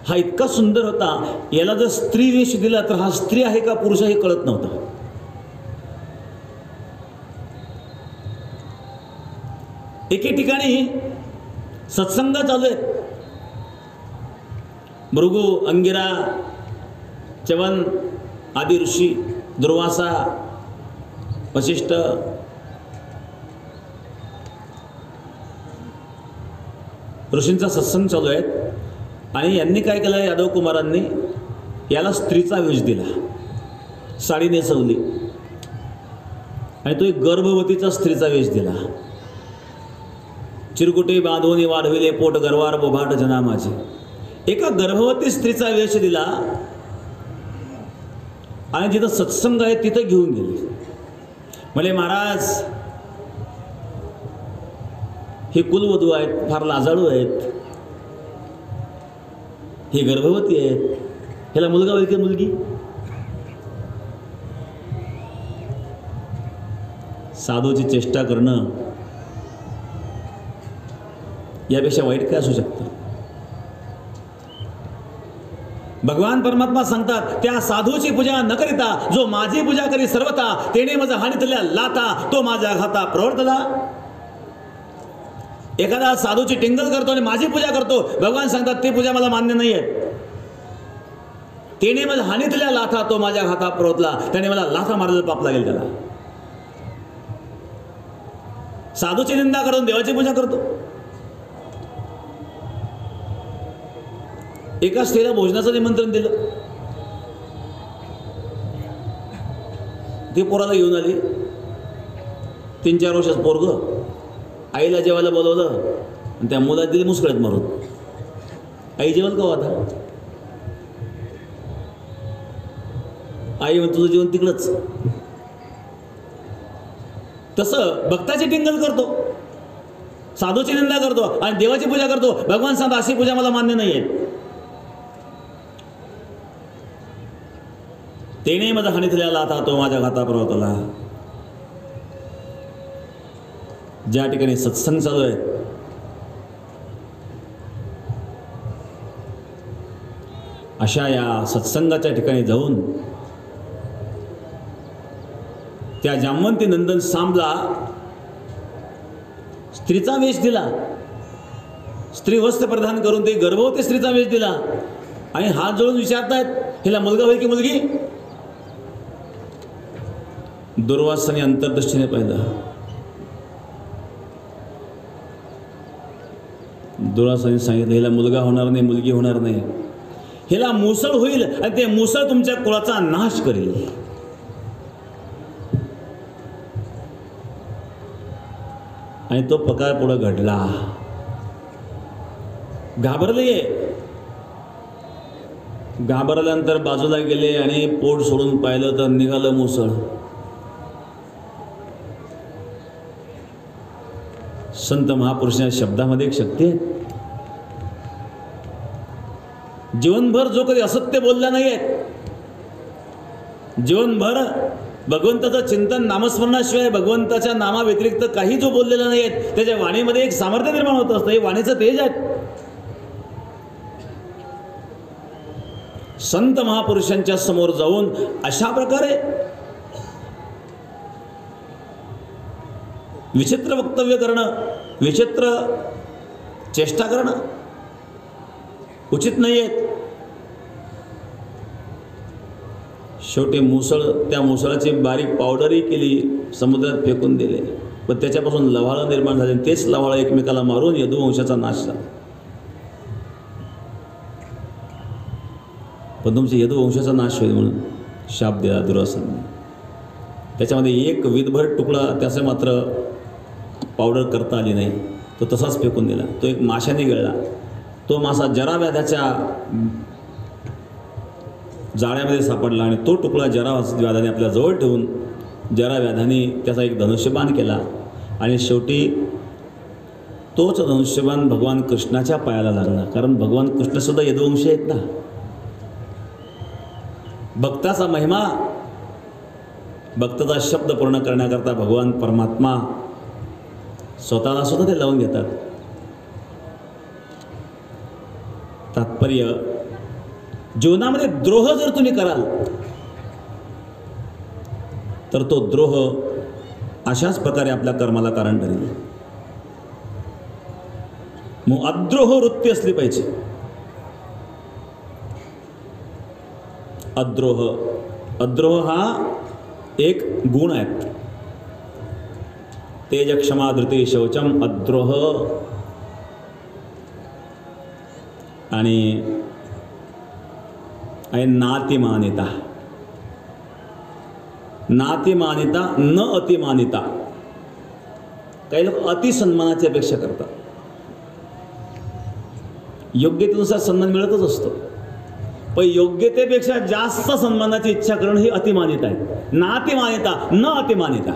हा इतका सुंदर होता, याला जर स्त्री वेश दिला तर हा स्त्री आहे का पुरुष हे कळत नव्हतं. एके ठिकाणी सत्संग चालू आहे. भृगु, अंगिरा, च्यवन आदी ऋषी, दुर्वासा, वशिष्ठ, ऋषींचा सत्संग चालू आहे. आणि यांनी काय केलं, यादव कुमारांनी याला स्त्रीचा वेश दिला, साडी नेसवली आणि तो एक गर्भवतीचा स्त्रीचा वेश दिला. चिरकुटे बांधून वाढविले पोट गर्वार बोभाट जना माझे. एका गर्भवती स्त्रीचा वेश दिला आणि जिथं सत्संग आहे तिथं घेऊन गेले. म्हणे महाराज हे कुलवधू आहेत, फार लाजाळू आहेत, हे गर्भवती आहेत, ह्याला मुलगा होईल की मुलगी? साधूची चेष्टा करणं यापेक्षा वाईट काय असू शकतं? भगवान परमात्मा सांगतात त्या साधूची पूजा न करिता जो माझी पूजा करी सर्वता, तेने माझा हानीतल्या लाता तो माझ्या घाता प्रवर्तला. एखादा साधूची टिंगल करतो आणि माझी पूजा करतो, भगवान सांगतात ती पूजा मला मान्य नाही आहे. तेने मला हानीतल्या लाथा तो माझ्या घाता प्रवतला, त्याने मला लाथा मारलेला पाप लागेल त्याला. साधूची निंदा करून देवाची पूजा करतो. एका स्त्रीला भोजनाचं निमंत्रण दिलं, ती पोराला घेऊन आली. 3-4 वर्षाचं पोरग. आईला जेवायला बोलवलं आणि त्या मुलाला दिली मुसकळत मारून. आई जेवण का आता? आई म्हणतो तुझं जेवण तिकडंच. तसं भक्ताची टिंगल करतो, साधूची निंदा करतो आणि देवाची पूजा करतो. भगवान सांगतात अशी पूजा मला मान्य नाही आहे. तेने माझा हानीतल्या लाथा तो माझ्या घाता प्रवतला. ज्या ठिकाणी सत्संग चालू आहे अशा या सत्संगाच्या ठिकाणी जाऊन त्या जामवंती नंदन सांबला स्त्रीचा वेश दिला. स्त्री वस्त्र प्रदान करून ते गर्भवती स्त्रीचा वेश दिला आणि हात जोडून विचारतायत हिला मुलगा होईल की मुलगी? दुर्वासाने अंतर्दृष्टीने पाहिलं. दुरासाने सांगितलं हिला मुलगा होणार नाही, मुलगी होणार नाही, हिला मुसळ होईल आणि ते मुसळ तुमच्या कुळाचा नाश करेल. आणि तो प्रकार पुढे घडला. घाबरले. घाबरल्यानंतर बाजूला गेले आणि पोट सोडून पाहिलं तर निघालं मुसळ. संत महापुरुषांच्या शब्दामध्ये एक शक्ती आहे. जीवनभर जो कधी असत्य बोलला नाही आहे, जीवनभर भगवंताचं चिंतन नामस्मरणाशिवाय भगवंताच्या नामाव्यतिरिक्त काही जो बोललेला नाही आहे, त्याच्या वाणीमध्ये एक सामर्थ्य निर्माण होत असतं. हे वाणीचं तेज आहे. संत महापुरुषांच्या समोर जाऊन अशा प्रकारे विचित्र वक्तव्य करणं, विचित्र चेष्टा करणं उचित नाही आहे. शेवटी मुसळ, त्या मुसळाची बारीक पावडरही केली, समुद्रात फेकून दिले. पण त्याच्यापासून लव्हाळं निर्माण झाले. तेच लव्हाळं एकमेकाला मारून यदुवंशाचा नाश झाला. पण तुमच्या यदुवंशाचा नाश होईल म्हणून शाप दिला दुर्वासाने. त्याच्यामध्ये एक विधभर तुकडा त्याचे मात्र पावडर करता आली नाही. तो तसाच फेकून दिला. तो एक माशाने गिळला. तो मासा जराव्याधाच्या जाळ्यामध्ये सापडला आणि तो तुकडा जराव्याधाने आपल्या जवळ ठेवून जराव्याधाने त्याचा एक धनुष्यबाण केला. आणि शेवटी तोच धनुष्यबाण भगवान कृष्णाच्या पायाला लागला. कारण भगवान कृष्णसुद्धा यदुवंशी आहेत ना. भक्ताचा महिमा, भक्ताचा शब्द पूर्ण करण्याकरता भगवान परमात्मा स्वतःला सुद्धा ते लावून घेतात. तात्पर्य, जीवनामध्ये द्रोह जर तुम्ही कराल तर तो द्रोह अशाच प्रकारे आपल्या कर्माला कारण ठरेल. मग अद्रोह वृत्ती असली पाहिजे. अद्रोह, अद्रोह हा एक गुण आहे. तेज क्षमा धृती शौचम अद्रोह. आणि नातिमानिता. नातिमानिता न अतिमानिता. काही लोक अतिसन्मानाची अपेक्षा करतात. योग्यतेनुसार सन्मान मिळतच असतो, पण योग्यतेपेक्षा जास्त सन्मानाची इच्छा करणं ही अतिमानिता आहे. नातिमानिता न अतिमानिता.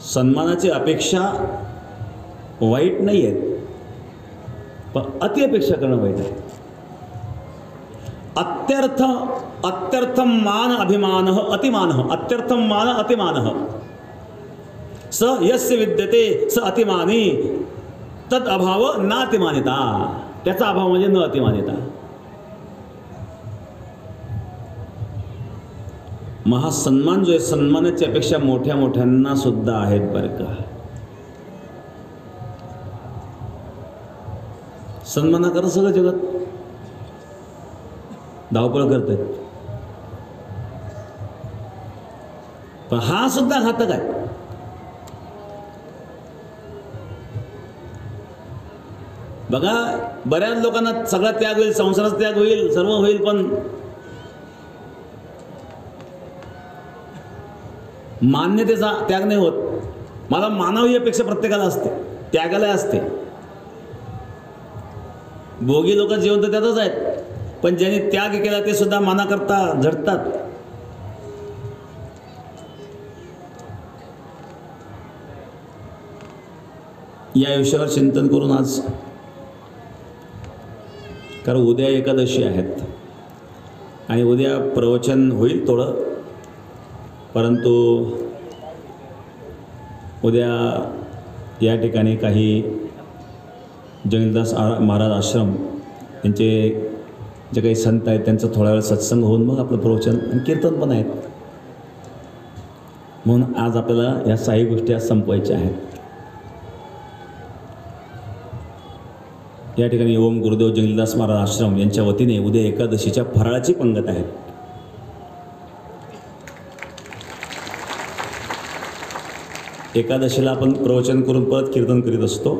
सन्मानाची अपेक्षा वाईट नाही आहे, पण अति अपेक्षा करणं वाईट आहे. अत्यर्थम मान अभिमान अतिमान. अत्यर्थम मान अतिमान. स यस्य विद्यते स अतिमानी तद अभाव नातिमानिता. त्याचा अभाव म्हणजे न अतिमानिता. महासन्मान जो आहे, सन्मानाची अपेक्षा मोठ्या मोठ्यांना सुद्धा आहेत बरं का. सन्मानाकरता सगळं जगत धावपळ करते, पण हा सुद्धा घातक आहे. बघा, बऱ्याच लोकांना सगळा त्याग होईल, संसाराचा त्याग होईल, सर्व होईल, पण मान्यतेचा त्याग नाही होत. मला मानावी ही अपेक्षा प्रत्येकाला असते, त्यागाला असते. भोगी लोक जिवंत त्यातच आहेत, पण ज्यांनी त्याग केला ते सुद्धा मानाकरता झटतात. या विषयावर चिंतन करून आज, कारण उद्या एकादशी आहेत आणि उद्या प्रवचन होईल थोडं, परंतु उद्या या ठिकाणी काही जंगलदास महाराज आश्रम यांचे जे काही संत आहेत त्यांचं थोडा वेळ सत्संग होऊन मग आपलं प्रवचन आणि कीर्तन पण आहेत. म्हणून आज आपल्याला या काही गोष्टी आज संपवायच्या आहेत. या ठिकाणी ओम गुरुदेव जंगलदास महाराज आश्रम यांच्या वतीने उद्या एकादशीच्या फराळाची पंगत आहे. एकादशीला आपण प्रवचन करून परत कीर्तन करीत असतो.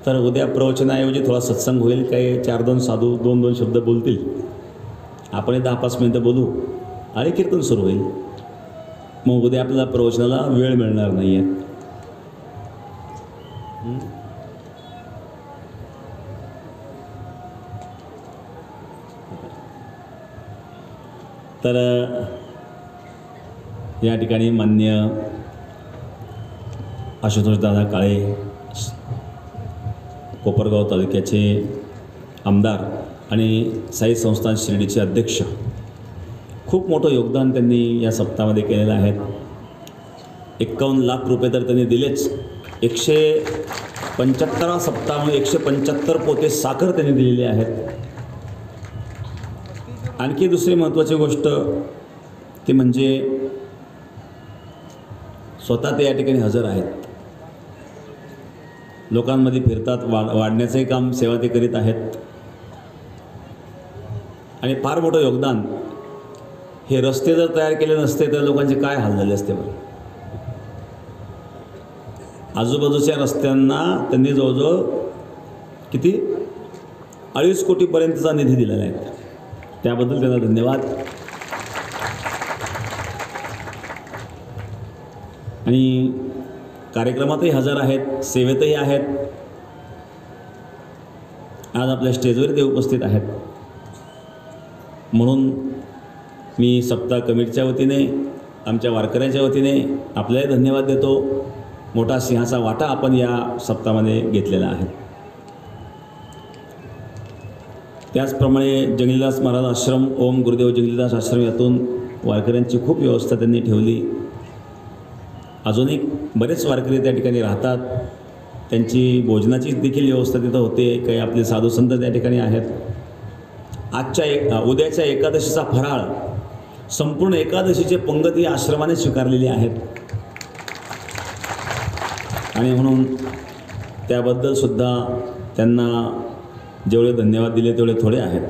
तर उद्या प्रवचनाऐवजी थोडा सत्संग होईल. काही 4-2 साधू 2-2 शब्द बोलतील, आपण 10-5 मिनटं बोलू आणि कीर्तन सुरू होईल. मग उद्या आपल्याला प्रवचनाला वेळ मिळणार नाही आहे. तर या ठिकाणी मान्य आशुतोषदादा काळे, कोपरगाव तालुक्याचे आमदार आणि साई संस्थान शिर्डीचे अध्यक्ष, खूप मोठं योगदान त्यांनी या सप्ताहामध्ये केलेलं आहे. 51 लाख रुपये तर त्यांनी दिलेच. 175 सप्ताहामध्ये 175 पोते साखर त्यांनी दिलेली आहेत. आणखी दुसरी महत्त्वाची गोष्ट ती म्हणजे स्वतः ते या ठिकाणी हजर आहेत. लोकांमध्ये फिरतात, वाढण्याचंही काम सेवा ते करीत आहेत. आणि फार मोठं योगदान. हे रस्ते जर तयार केले नसते तर लोकांचे काय हाल झाले असते बरं. आजूबाजूच्या रस्त्यांना त्यांनी जवळजवळ किती 2.5 कोटीपर्यंतचा निधी दिलेला आहे. त्याबद्दल त्यांना धन्यवाद. आणि कार्यक्रमातही हजर आहेत, सेवेतही आहेत. आज आपल्या स्टेजवर ते उपस्थित आहेत. म्हणून मी सप्ताह कमिटीच्या वतीने, आमच्या वारकऱ्यांच्या वतीने आपल्याला धन्यवाद देतो. मोठा सिंहाचा वाटा आपण या सप्ताहामध्ये घेतलेला आहे. त्याचप्रमाणे जंगलीदास महाराज आश्रम, ओम गुरुदेव जंगलीदास आश्रम, यातून वारकऱ्यांची खूप व्यवस्था त्यांनी ठेवली. अजूनही बरेच वारकरी त्या ठिकाणी राहतात. त्यांची भोजनाची देखील व्यवस्था तिथं होते. काही आपले साधू संत त्या ठिकाणी आहेत. उद्याच्या एकादशीचा फराळ, संपूर्ण एकादशीचे पंगती आश्रमाने स्वीकारलेली आहेत. आणि म्हणून त्याबद्दल सुद्धा त्यांना जेवढे धन्यवाद दिले तेवढे थोडे आहेत.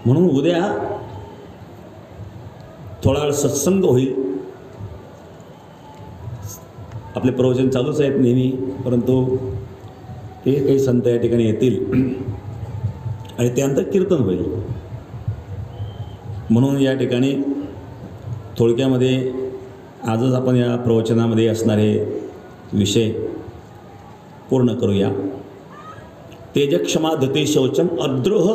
म्हणून उद्या थोडा वेळ सत्संग होईल. आपले प्रवचन चालूच आहेत नेहमी, परंतु ते काही संत या ठिकाणी येतील आणि त्यानंतर कीर्तन होईल. म्हणून या ठिकाणी थोडक्यामध्ये आजच आपण या प्रवचनामध्ये असणारे विषय पूर्ण करूया. तेजक्षमा धती शौचम अद्रोह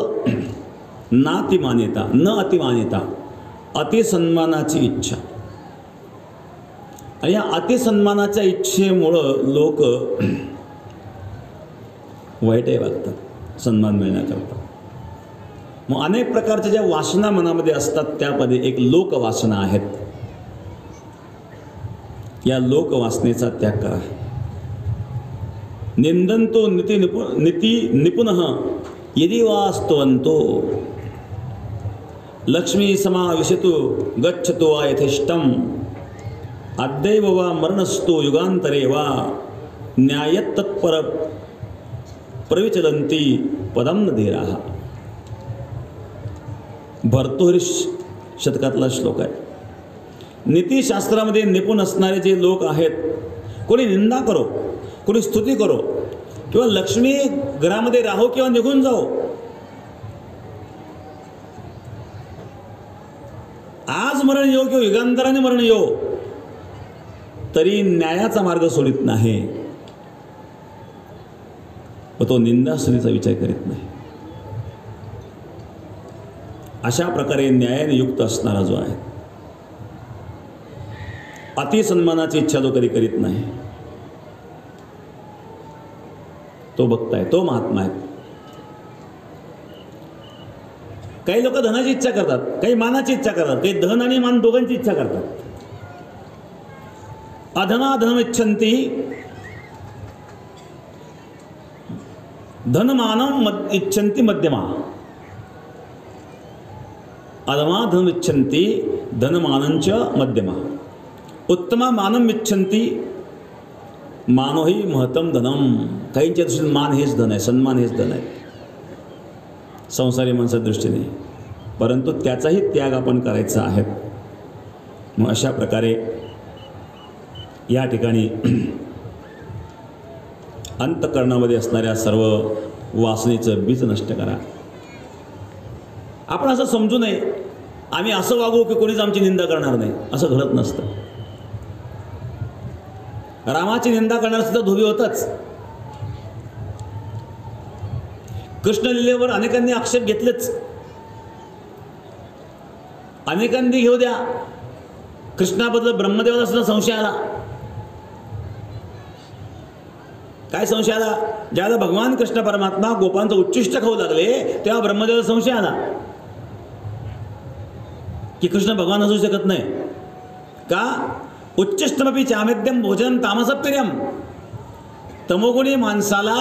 नातिमान्यता न अतिमान्यता, अतिसन्मानाची इच्छा. आणि या अतिसन्मानाच्या इच्छेमुळं लोक वाईटही वागतात सन्मान मिळण्याकरता. मग अनेक प्रकारच्या ज्या वासना मनामध्ये असतात त्यामध्ये एक लोकवासना आहेत. या लोकवासनेचा त्याग करा. निंदंतो नीती निपुणः यदि वास्तवंतो लक्ष्मी समाविशतु गच्छतो वा यथेष्टम अद्दैव वा मरणस्तु युगांतरे वा न्यायतत्पर प्रविचलंती पदम न धीराः. भर्तृहरी शतकातला श्लोक आहे. नीतिशास्त्रामध्ये निपुण असणारे जे लोक आहेत, कोणी निंदा करो, कोणी स्तुती करो, किंवा लक्ष्मी घरामध्ये राहो किंवा निघून जाओ, आज मरण येऊ किंवा युगांतराने मरण येऊ, तरी न्यायाचा मार्ग सोडित नाही व तो निंदास्तुतीचा विचार करीत नाही. अशा प्रकारे न्यायाने युक्त असणारा जो आहे, अतिसन्मानाची इच्छा जो कधी करीत नाही, तो भक्त आहे, तो महात्मा आहे. काही लोक धनाची इच्छा करतात, काही मानाची इच्छा करतात, काही धन आणि मान दोघांची इच्छा करतात. अधनाधनम इच्छन्ति धनमानम इच्छन्ति मध्यमा. अधमाधनम इच्छन्ति धनमानंच मध्यमा. उत्तमा मानम इच्छन्ति मानो ही महत्तम धनम. काहींच्या दृष्टीने मान हेच धन आहे, सन्मान हेच धन आहे संसारी माणसाच्या दृष्टीने. परंतु त्याचाही त्याग आपण करायचा आहे. मग अशा प्रकारे या ठिकाणी अंतःकरणामध्ये असणाऱ्या सर्व वासनेचं बीज नष्ट करा. आपण असं समजू नये आम्ही असं वागू की कोणीच आमची निंदा करणार नाही, असं घडत नसतं. रामाची निंदा करणार सुद्धा धोबी होतच. कृष्णलीलेवर अनेकांनी आक्षेप घेतलेच, अनेकांनी घेऊ द्या. कृष्णाबद्दल ब्रह्मदेवाला सुद्धा संशय आला. काय संशय आला? ज्याला भगवान कृष्ण परमात्मा गोपांचं उच्चिष्ट खाऊ लागले तेव्हा ब्रह्मदेवाला संशय आला की कृष्ण भगवान असू शकत नाही. का? उच्चिष्टमपि चामेद्यम भोजनम तामसप्रियम. तमोगुणी माणसाला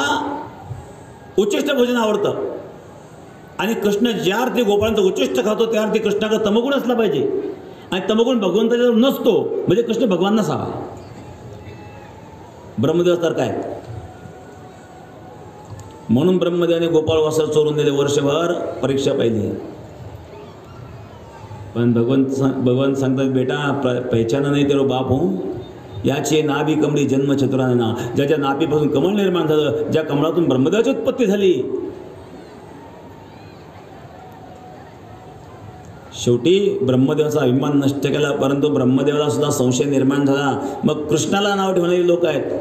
उच्चिष्ट भोजन आवडतं आणि कृष्ण ज्या अर्थी गोपाळांचं उच्चिष्ट खातो त्या अर्थी कृष्णाकडे तमोगुण असला पाहिजे आणि तमोगुण भगवंताच्यावर नसतो म्हणजे कृष्ण भगवान नसावा. ब्रह्मदेव तर काय, म्हणून ब्रह्मदेवाने गोपाळ वासर चोरून दिले. वर्षभर परीक्षा पाहिली पण भगवान सांगतात बेटा पहचाना नाही तेरो बाप हो. याची नाभी कमळी जन्म चतुराना. ज्याच्या नाभीपासून कमळ निर्माण झालं, ज्या कमळातून ब्रह्मदेवाची उत्पत्ती झाली. शेवटी ब्रह्मदेवाचा अभिमान नष्ट केला, परंतु ब्रह्मदेवाला सुद्धा संशय निर्माण झाला. मग कृष्णाला नाव ठेवणारी लोक आहेत,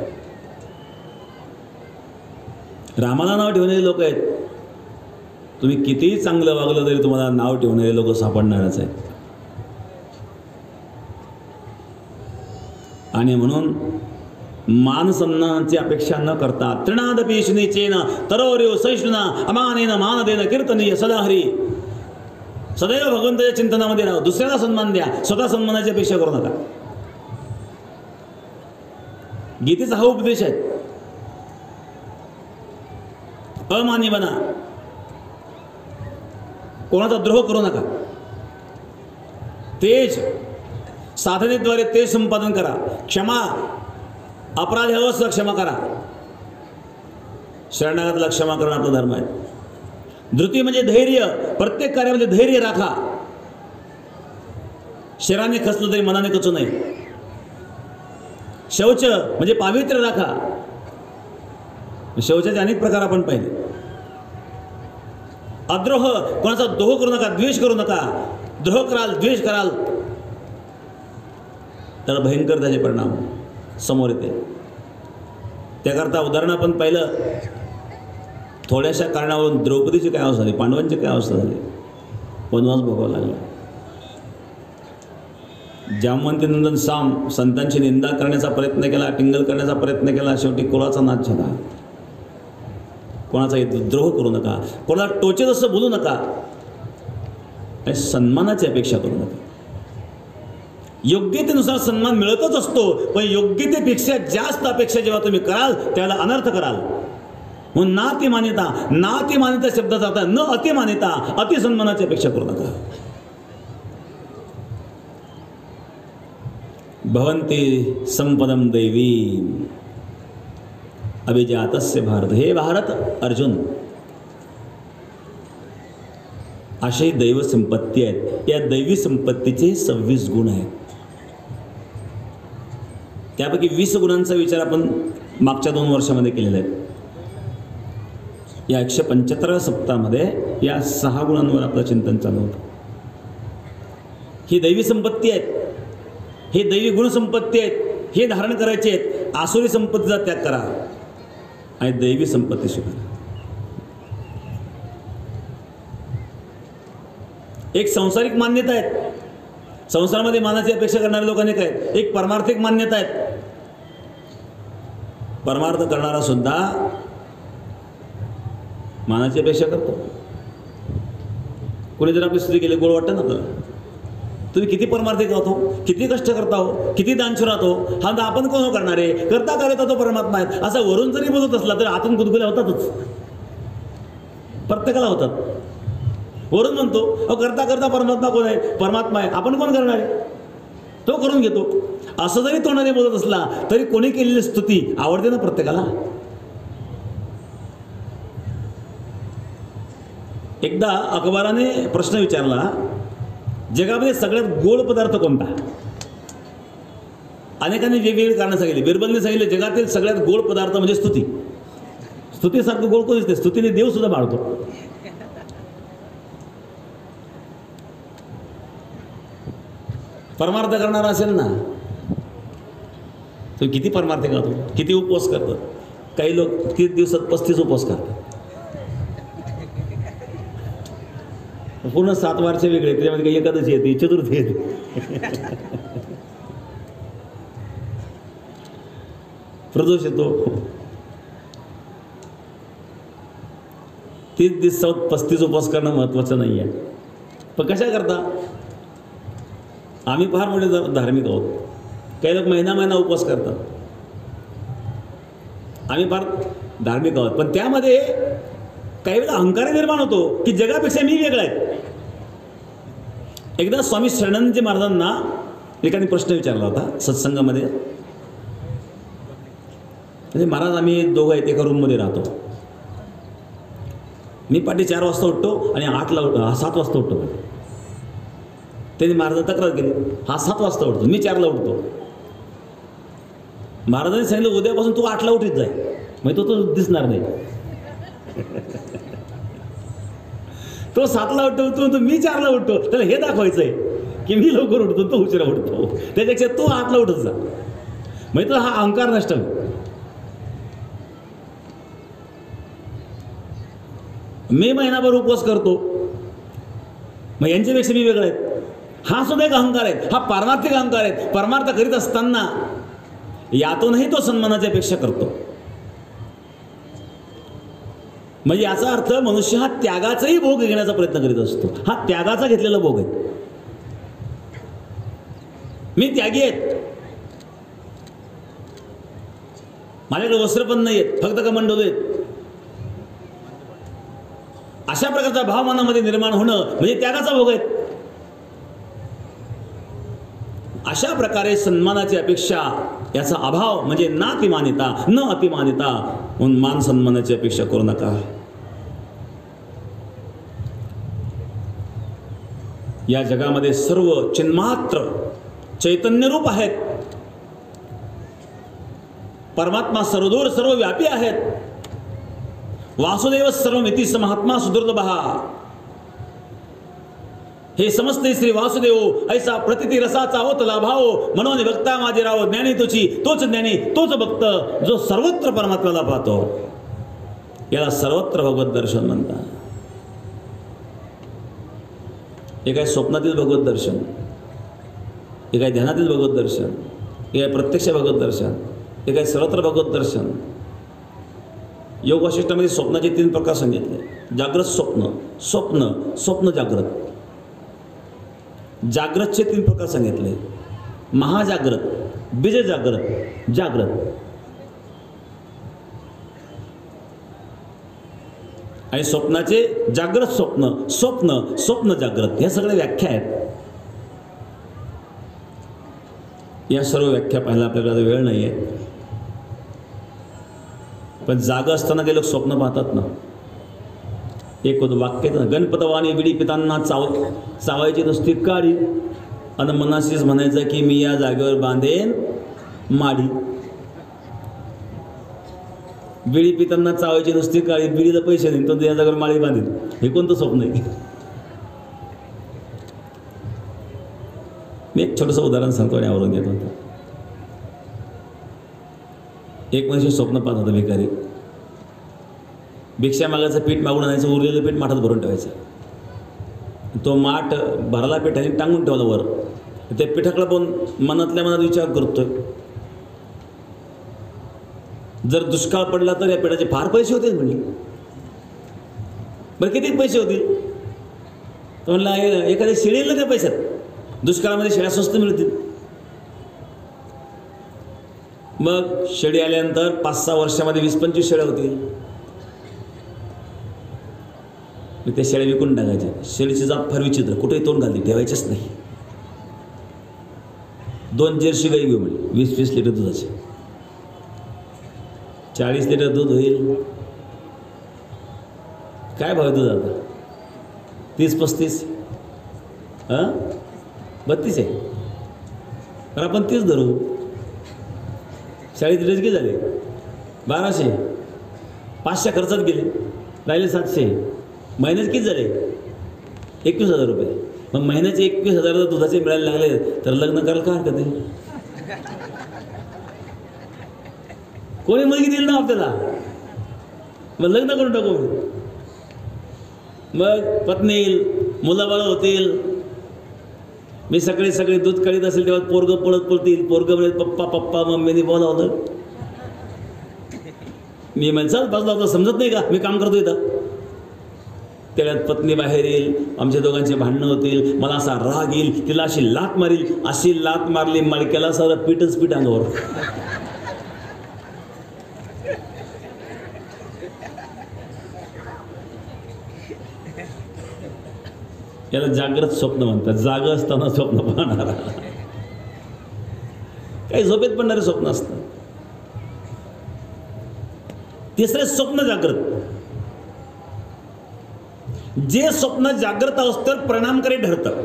रामाला नाव ठेवणारे लोक आहेत. तुम्ही कितीही चांगलं वागलं तरी तुम्हाला नाव ठेवणारे लोक सापडणारच आहेत. आणि म्हणून मान सन्मानाची अपेक्षा न करता तृणादपि शुनीचेन तरोर्यो सहिष्णुना अमानेन मानदेन कीर्तनीय सदा हरी. सदैव भगवंताच्या चिंतनामध्ये राहा. दुसऱ्याला सन्मान द्या, स्वतः सन्मानाची अपेक्षा करू नका. गीतेचा हा उपदेश आहे. अमानी बना, कोणाचा द्रोह करू नका. तेज साधनेद्वारे तेज संपादन करा. क्षमा, अपराधावर सुद्धा क्षमा करा. शरणागताला क्षमा करणं आपला धर्म आहे. धृती म्हणजे धैर्य, प्रत्येक कार्यामध्ये धैर्य राखा. शरीराने खचलं तरी मनाने खचू नये. शौच म्हणजे पावित्र्य राखा. शौचाचे अनेक प्रकार आपण पाहिले. अद्रोह, कोणाचा द्रोह करू नका, द्वेष करू नका. द्रोह कराल, द्वेष कराल तर भयंकर त्याचे परिणाम समोर येते. त्याकरता उदाहरण आपण पाहिलं, थोड्याशा कारणावरून द्रौपदीची काय अवस्था झाली, पांडवांची काय अवस्था झाली, वनवास भोगावा लागला. जामवंतीनंदन साम संतांची निंदा करण्याचा प्रयत्न केला, टिंगल करण्याचा प्रयत्न केला, शेवटी कुळाचा नाश झाला. कोणाचा द्रोह करू नका, कोणाला टोचेल असं बोलू नका, आणि सन्मानाची अपेक्षा करू नका. योग्यतेनुसार सन्मान मिळतच असतो, पण योग्यतेपेक्षा जास्त अपेक्षा जेव्हा तुम्ही कराल त्याला अनर्थ कराल. म्हणून नातिमान्यता शब्दाचा अर्थ न अतिमान्यता, अतिसन्मानाची अपेक्षा करू नका. भवन्ति संपदम दैवी अभिजातस्य भारत. हे भारत अर्जुन, अशी दैव संपत्ती आहेत. या दैवी संपत्तीचे 26 गुण आहेत. त्यापैकी 20 गुणांचा विचार आपण मागच्या 2 वर्षामध्ये केलेला आहे. या 175व्या सप्ताहामध्ये या 6 गुणांवर आपलं चिंतन चालू होतं. ही दैवी संपत्ती आहेत, हे दैवी गुणसंपत्ती आहेत, हे धारण करायचे आहेत. आसुरी संपत्तीचा त्याग करा आणि दैवी संपत्ती स्वीकारा. एक सांसारिक मान्यता आहेत. संसारामध्ये मानाची अपेक्षा करणाऱ्या लोकांनी काय, एक परमार्थिक मान्यता आहेत. परमार्थ करणारा सुद्धा मानाची अपेक्षा करतो. कोणी जर आपली स्तुती केली गोड वाटतं ना आपल्याला. तुम्ही किती परमार्थिक राहतो, किती कष्ट करता हो, किती दानशूर राहतो, हा आपण कोण करणार आहे, करता करता तो परमात्मा आहे असा वरून जरी बोलत असला तरी आतून गुदगुल्या होतातच. प्रत्येकाला होतात. वरून म्हणतो अहो करता करता परमात्मा कोण आहे, परमात्मा आहे, आपण कोण करणार आहे, तो करून घेतो. असं जरी तोंडाने बोलत असला तरी कोणी केलेली स्तुती आवडते ना प्रत्येकाला. एकदा अकबराने प्रश्न विचारला, जगामध्ये सगळ्यात गोड पदार्थ कोणता. अनेकांनी वेगवेगळी कारणं सांगितली. बिरबलने सांगितले जगातील सगळ्यात गोड पदार्थ म्हणजे स्तुती. स्तुतीसारखं गोड कोणीच नाही. स्तुतीने देव सुद्धा बाळतो. परमार्थ करणारा असेल ना, तो किती परमार्थ करतो, किती उपवास करतो. काही लोक 30 दिवसात 35 उपवास करतात. पूर्ण 7 वारचे वेगळे, त्याच्यामध्ये काही एकादशी येते, चतुर्थी येते. 30 येतो. 30 दिवसात 35 उपवास करणं महत्त्वाचं नाही आहे. पण कशा करता? आम्ही फार मोठे धार्मिक आहोत. काही लोक महिना उपवास करतात. आम्ही फार धार्मिक आहोत. पण त्यामध्ये काही वेळा अहंकार निर्माण होतो की जगापेक्षा मी वेगळा आहे. एकदा स्वामी शरणानंदजी महाराजांना एकाने प्रश्न विचारला होता सत्संगामध्ये. म्हणजे महाराज आम्ही दोघं आहेत, एका रूममध्ये राहतो. मी पाठी 4 वाजता उठतो आणि 7 वाजता उठतो. त्यांनी महाराजांना तक्रार केली, हा 7 वाजता उठतो, मी 4ला उठतो. महाराजांनी सांगितलं उद्यापासून तू 8ला उठीत जाय. मग तो दिसणार नाही. तो 7ला उठतो, मी 4ला उठतो. त्याला हे दाखवायचं आहे की मी लवकर उठतो, तो उशिरा उठतो. त्यापेक्षा तू 8ला उठत जा. म्हणजे तो हा अहंकार नष्ट. मी महिनाभर उपवास करतो, मग यांच्यापेक्षा मी वेगळा आहे. हा सुद्धा एक अहंकार आहे. हा पारमार्थिक अहंकार आहे. परमार्थ करीत असताना यातूनही तो सन्मानाची अपेक्षा करतो. म्हणजे याचा अर्थ मनुष्य हा त्यागाचाही भोग घेण्याचा प्रयत्न करीत असतो. हा त्यागाचा घेतलेला भोग आहे. मी त्यागी आहेत, माझ्याकडे वस्त्र पण नाही आहेत, फक्त कमंडलू आहेत. अशा प्रकारचा भाव मनामध्ये निर्माण होणं म्हणजे त्यागाचा भोग आहे. अशा प्रकारे सन्मानाची अपेक्षा याचा अभाव म्हणजे ना अतिमानिता न अतिमानिता. म्हणून मान सन्मानाची अपेक्षा करू नका. या जगामध्ये सर्व चिन्मात्र चैतन्यरूप आहेत. परमात्मा सर्वदूर सर्वव्यापी आहेत. वासुदेव सर्वमिति स महात्मा सुदुर्लभः. हे समजते श्री वासुदेव ऐसा प्रतिती रसाचा होत लाभाओ. मनोने भक्ता माझे राव. ज्ञानी तोची तोच ज्ञानी तोच भक्त जो सर्वत्र परमात्म्याला पाहतो. याला सर्वत्र भगवत दर्शन म्हणतात. एक आहे स्वप्नातील भगवत दर्शन, एक आहे ध्यानातील भगवत दर्शन, एक आहे प्रत्यक्ष भगवत दर्शन, एक आहे सर्वत्र भगवत दर्शन. योग वैशिष्ट्यामध्ये स्वप्नाचे 3 प्रकार सांगितले. जागृत स्वप्न, स्वप्न जागृत. जागृतचे 3 प्रकार सांगितले. महाजागृत, बीज जागृत, जागृत. आणि स्वप्नाचे जागृत स्वप्न, स्वप्न जागृत. ह्या सगळ्या व्याख्या आहेत. या सर्व व्याख्या पाहायला आपल्याकडे वेळ नाही आहे. पण जागा असताना ते लोक स्वप्न पाहतात ना. एक वाक्य गणपतवाणी विडी पितांना चावायची नुसती काळी आणि मनाशीच म्हणायचं की मी या जागेवर बांधेन माडी. बिडी पितांना चावायची नुसती काळी, बिडीला पैसे देईन तो या जागेवर माळी बांधेन. हे कोणतं स्वप्न आहे? मी एक छोटंसं उदाहरण सांगतो आणि आवरून घेतो. एक मनुष्य स्वप्न पाहत होता. भिकारी भिक्षा मागायचं, पीठ मागून आणायचं, उरलेलं पीठ माठात भरून ठेवायचं. तो माठ भरला पिठाने टांगून ठेवला वर. त्या पिठाकडे पण मनातल्या मनात विचार करतोय, जर दुष्काळ पडला तर या पिठाचे फार पैसे होतील. म्हणले बरं किती पैसे होतील? तर म्हणला एखाद्या शेळीला त्या पैशात. दुष्काळामध्ये शेळ्या स्वस्त मिळतील. मग शेळी आल्यानंतर 5-6 वर्षामध्ये 20-25 शेळ्या होतील. त्या शेळ्या विकून टाकायच्या. शेळीची जात फार विचित्र, कुठेही तोंड घालते, ठेवायचीच नाही. 2 जर्सी गाई घेऊ म्हणजे 20-20 लिटर दुधाचे. 40 लिटर दूध होईल. काय भाव दूध आता? 30-35 32 आहे. तर आपण 30 धरू. शाळेत ड्रेस किती झाले? 1200. 500 खर्चात गेले, राहिले 700. महिन्यात किती झाले? 21,000 रुपये. मग महिन्याचे 21,000 जर दुधाचे मिळायला लागले तर लग्न करायला काय हरकत आहे? कोणी मुलगी दिली ना आपल्याला, मग लग्न करून टाकू. मग पत्नी येईल, मुलाबाळ होतील. मी सगळे दूध काढीत असेल तेव्हा पोरगं पळतील. पोरगं म्हणेल पप्पा पप्पा, मम्मीने बोलावलं. मी म्हणजे चल बसला होता, समजत नाही का मी काम करतो इथं. त्याच्यात पत्नी बाहेर येईल, आमच्या दोघांचे भांडणं होतील. मला असा राग येईल, तिला अशी लात मारील. अशी लात मारली मडक्याला सगळं पीठच पीठ अंगावर. याला जागृत स्वप्न म्हणतात. जागा असताना स्वप्न पाहणारा. काही झोपेत पडणारे स्वप्न असतात. तिसरे स्वप्न जागृत. जे स्वप्न जागृत अवस्थेत परिणामकारी ठरतं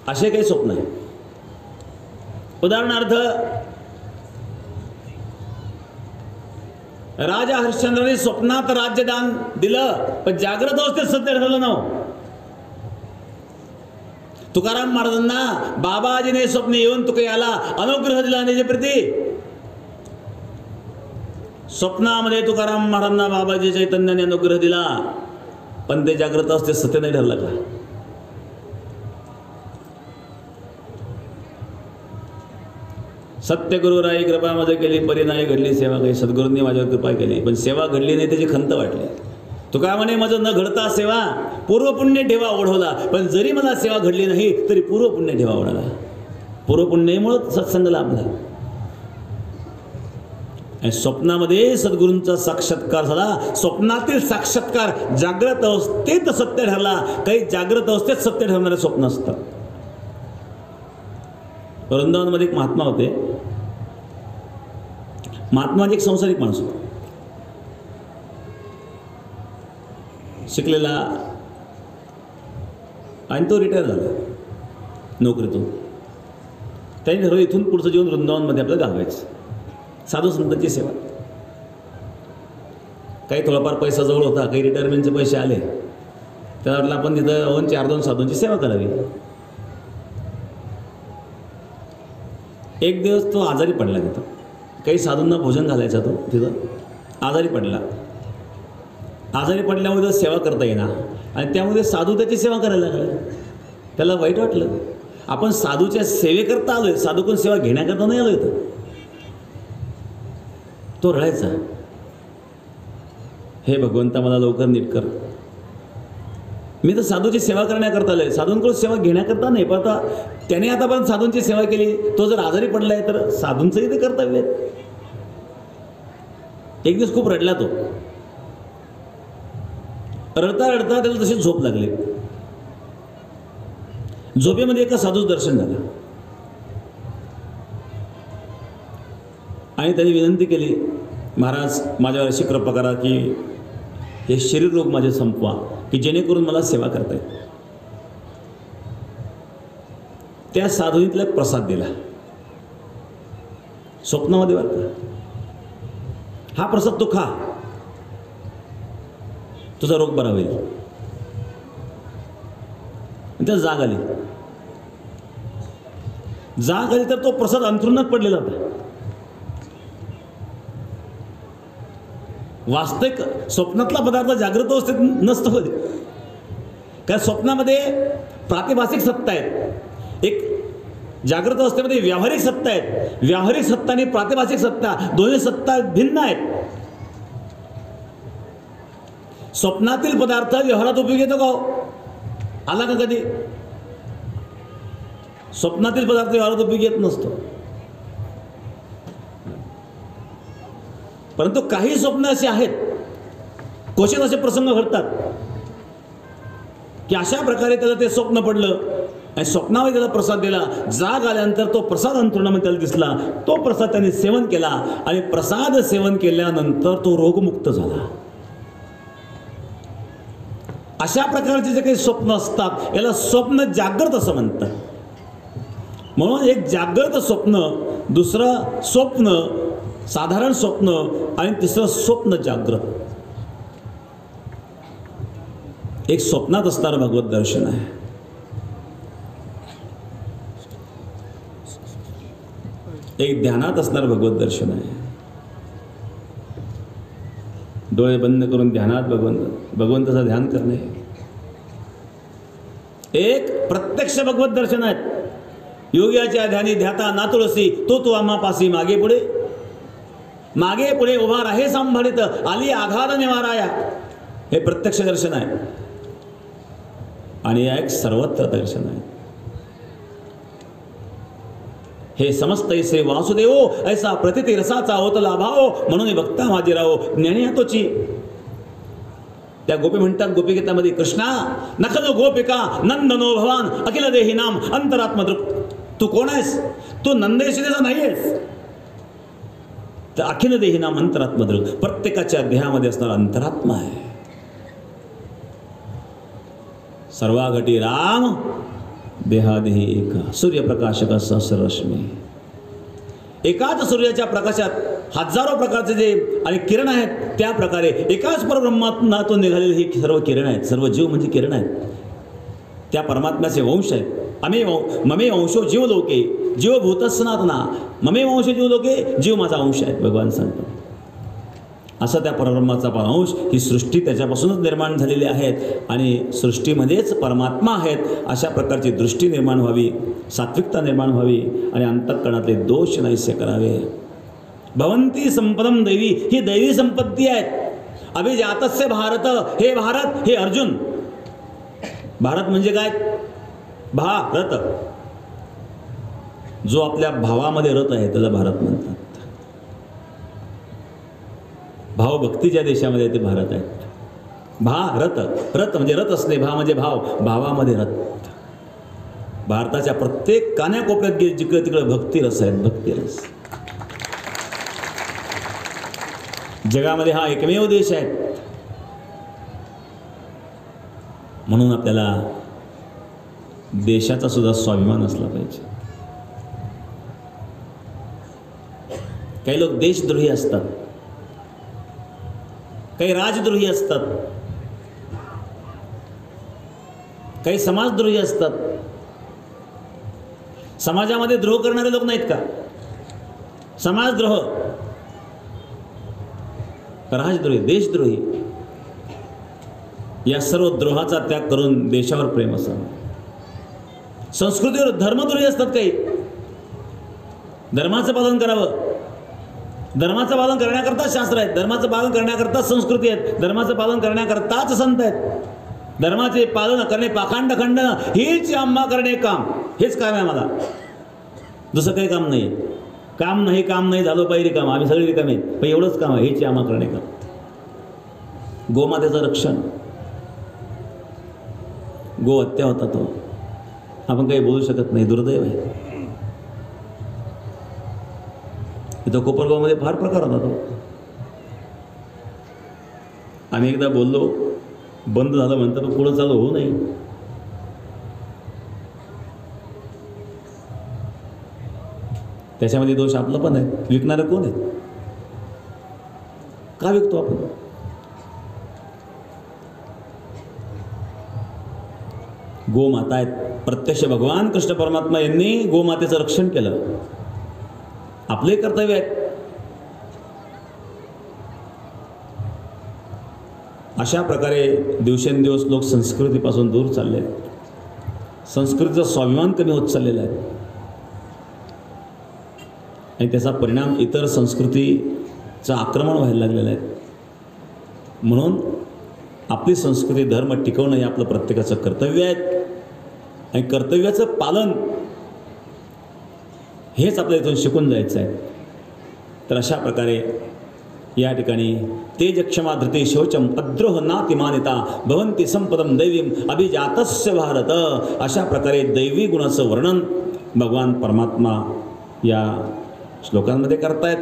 असे काही स्वप्न आहे. उदाहरणार्थ, राजा हरिश्चंद्राने स्वप्नात राज्यदान दिलं, पण जागृत अवस्थेत सत्य ठरलं ना. तुकाराम महाराजांना बाबाजीने स्वप्न येऊन तुका याला अनुग्रह दिला आणि प्रती. स्वप्नामध्ये तुकाराम महाराजांना बाबाजी चैतन्याने अनुग्रह दिला, पण ते जागृत अवस्थेत सत्य नाही ठरलं का? सत्यगुरुराई कृपा माझं केली, परी नाही घडली सेवा काही. सद्गुरूंनी माझ्यावर कृपा केली, पण सेवा घडली नाही, त्याची खंत वाटली. तुका म्हणे माझं न घडता सेवा, पूर्वपुण्य ठेवा ओढवला. पण जरी मला सेवा घडली नाही तरी पूर्वपुण्य ठेवा ओढवला. पूर्वपुण्यामुळं सत्संग लाभला. आणि स्वप्नामध्ये सद्गुरूंचा साक्षात्कार झाला. स्वप्नातील साक्षात्कार जागृत अवस्थेत सत्य ठरला. काही जागृत अवस्थेत सत्य ठरणारे स्वप्न असतात. वृंदावनमध्ये एक महात्मा होते. महात्मा म्हणजे एक संसारिक माणूस होता, शिकलेला, आणि तो रिटायर झाला नोकरीतून. त्याने ठरवलं इथून पुढचं जीवन वृंदावनमध्ये आपल्याला घालवायचं. साधू संतांची सेवा. काही थोडाफार पैसा जवळ होता, काही रिटायरमेंटचे पैसे आले. त्याला वाटलं आपण तिथं 4-2 साधूंची सेवा करावी. एक दिवस तो आजारी पडला. तिथं काही साधूंना भोजन घालायचा, तो तिथं आजारी पडला. आजारी पडल्यामुळे सेवा करता येणार, आणि त्यामुळे साधू त्याची सेवा करायला लागले. त्याला वाईट वाटलं. आपण साधूच्या सेवेकरता आलोय, साधूकडून सेवा घेण्याकरता नाही आलोय. तो रडायचा, हे भगवंता मला लवकर नीट कर. मी तर साधूची सेवा करण्याकरता आलोय, साधूंकडून सेवा घेण्याकरता नाही. पण आता त्याने आतापर्यंत साधूंची सेवा केली, तो जर आजारी पडलाय तर साधूंचंही ते कर्तव्य आहे. एक दिवस खूप रडला तो. रडता रडता त्याला तशी झोप लागली. झोपेमध्ये एका साधूचं दर्शन झालं, आणि त्यांनी विनंती केली, महाराज माझ्यावर अशी कृपा करा की हे शरीर रोग माझे संपवा, की जेणेकरून मला सेवा करता येईल. त्या साधूने तिला प्रसाद दिला स्वप्नामध्ये. वाटतं हा प्रसाद तू खा, तुझा रोग बरा होईल. त्याला जाग आली. जाग आली तर तो प्रसाद अंथरुणात पडलेला होता. वास्तविक स्वप्नातला पदार्थ जागृत अवस्थेत नसतो. कारण स्वप्नामध्ये प्रातिभासिक सत्ता आहेत, एक जागृत अवस्थेमध्ये व्यावहारिक सत्ता आहेत. व्यावहारिक सत्ता आणि प्रातिभासिक सत्ता दोन्ही सत्ता भिन्न आहेत. स्वप्नातील पदार्थ व्यवहारात उपयोग येतो का? आला का कधी? स्वप्नातील पदार्थ व्यवहारात उपयोग येत नसतो. परंतु काही स्वप्न असे आहेत, क्वचित असे प्रसंग घडतात की अशा प्रकारे त्याला ते स्वप्न पडलं आणि स्वप्नामध्ये त्याला प्रसाद दिला. जाग आल्यानंतर तो प्रसाद अंथरुणामध्ये त्याला दिसला. तो प्रसाद त्याने सेवन केला, आणि प्रसाद सेवन केल्यानंतर तो रोगमुक्त झाला. अशा प्रकारचे जे काही स्वप्न असतात याला स्वप्न जागृत असं म्हणतात. म्हणून एक जागृत स्वप्न, दुसरं स्वप्न साधारण स्वप्न आणि तिसरं स्वप्न जागृत. एक स्वप्नात असणारं भगवत दर्शन आहे. एक ध्यानात असणारं भगवत दर्शन आहे. डोळे बंद करून ध्यानात भगवंताचं ध्यान करणे. एक प्रत्यक्ष भगवत दर्शन आहे. योग्याच्या ध्यानी ध्याता ना तुळसी तो आम्हा पासी मागे पुढे उभा राहे सांभाळित आली आघात निवाराया. हे प्रत्यक्ष दर्शन आहे आणि एक सर्वत्र दर्शन आहे. हे समस्त ऐसे वासुदेवो ऐसा प्रतिती रसाचा ओतला भाव म्हणून बघता माझी राहो ज्ञानी तोची. त्या गोपी म्हणतात गोपिगीतामध्ये, कृष्णा नखलो गोपिका नंदनो भवान अखिल देही नाम अंतरात्मदृक. तू कोण आहेस? तू नंदेशिदेचा नाही आहेस, तर अखिल देही नाम अंतरात्मदृक. प्रत्येकाच्या देहामध्ये असणारा अंतरात्मा आहे. सर्वाघटी राम देहादेही एका सूर्यप्रकाशक सहस्ररश्मी. एकाच सूर्याच्या प्रकाशात हजारो प्रकारचे जे आणि किरण आहेत, त्या प्रकारे एकाच परब्रह्मातून निघालेली ही सर्व किरण आहेत. सर्व जीव म्हणजे किरण आहेत. त्या परमात्म्याचे वंश आहेत. ममे वंशो जीव लोके जीवभूत सनातना. ममे वंश जीव लोके, जीव माझा अंश आहे भगवान सांगतो. असा त्या परब्रह्माचा अंश, ही सृष्टी त्याच्यापासूनच निर्माण झालेली आहेत आणि सृष्टीमध्येच परमात्मा आहेत. अशा प्रकारची दृष्टी निर्माण व्हावी, सात्विकता निर्माण व्हावी आणि अंतःकरणातले दोष नाहीसे करावे. भवंती संपदम दैवी, ही दैवी संपत्ती आहेत. अभिजातस्य भारत, हे भारत, हे अर्जुन. भारत म्हणजे काय? भारत, जो आपल्या भावामध्ये रत आहे त्याला भारत म्हणतात. भावभक्ती ज्या देशामध्ये ते भारत आहेत. भारत, रत म्हणजे रत असणे, भा म्हणजे भाव, भावामध्ये रत. भारताच्या प्रत्येक कान्याकोपऱ्यात जिकडे तिकडे भक्तिरस आहेत, भक्तिरस. जगामध्ये हा एकमेव देश आहे. म्हणून आपल्याला देशाचा सुद्धा स्वाभिमान असला पाहिजे. काही लोक देशद्रोही असतात, काही राजद्रोही असतात, काही समाजद्रोही असतात. समाजामध्ये द्रोह करणारे लोक नाहीत का? समाजद्रोह, राजद्रोही, देशद्रोही, या सर्व द्रोहाचा त्याग करून देशावर प्रेम असावं. संस्कृतीवर धर्मद्रोही असतात काही. धर्माचं पालन करावं. धर्माचं पालन करण्याकरता शास्त्र आहेत, धर्माचं पालन करण्याकरता संस्कृती आहेत, धर्माचं पालन करण्याकरताच संत आहेत. धर्माचे पालन करणे, पाखंड खंडन, हेच आम्हा करणे काम. हेच काम आहे मला, दुसरं काही काम नाही. काम नाही झालं पाहिजे काम, आम्ही सगळे रिकामे आहेत, पण एवढंच काम आहे, हेच आम्हा करणे काम. गोमातेचं रक्षण, गो हत्या होता तो, आपण काही बोलू शकत नाही, दुर्दैव आहे. इथं कोपरगावमध्ये फार प्रकार होता तो. आम्ही एकदा बोललो, बंद झालं म्हणतं, पण पुढं चालू होऊ नये. त्याच्यामध्ये दोष आपला पण आहे. विकणारं कोण आहे? का विकतो आपण? गोमाता आहेत. प्रत्यक्ष भगवान कृष्ण परमात्मा यांनी गोमातेचं रक्षण केलं. आपले कर्तव्य आहेत. अशा प्रकारे दिवसेंदिवस लोक संस्कृतीपासून दूर चालले आहेत. संस्कृतीचा स्वाभिमान कमी होत चाललेला आहे आणि त्याचा परिणाम इतर संस्कृतीचं आक्रमण व्हायला लागलेलं आहे. म्हणून आपली संस्कृती, धर्म टिकवणं हे आपलं प्रत्येकाचं कर्तव्य आहे आणि कर्तव्याचं पालन हेच आपल्या इथून शिकून जायचं आहे. तर अशा प्रकारे या ठिकाणी तेजक्षमा धृते शौचम अद्रोह नातिमानिता भवंती संपदम दैवीम अभिजातस्य भारत. अशा प्रकारे दैवी गुणाचं वर्णन भगवान परमात्मा या श्लोकांमध्ये करतायत.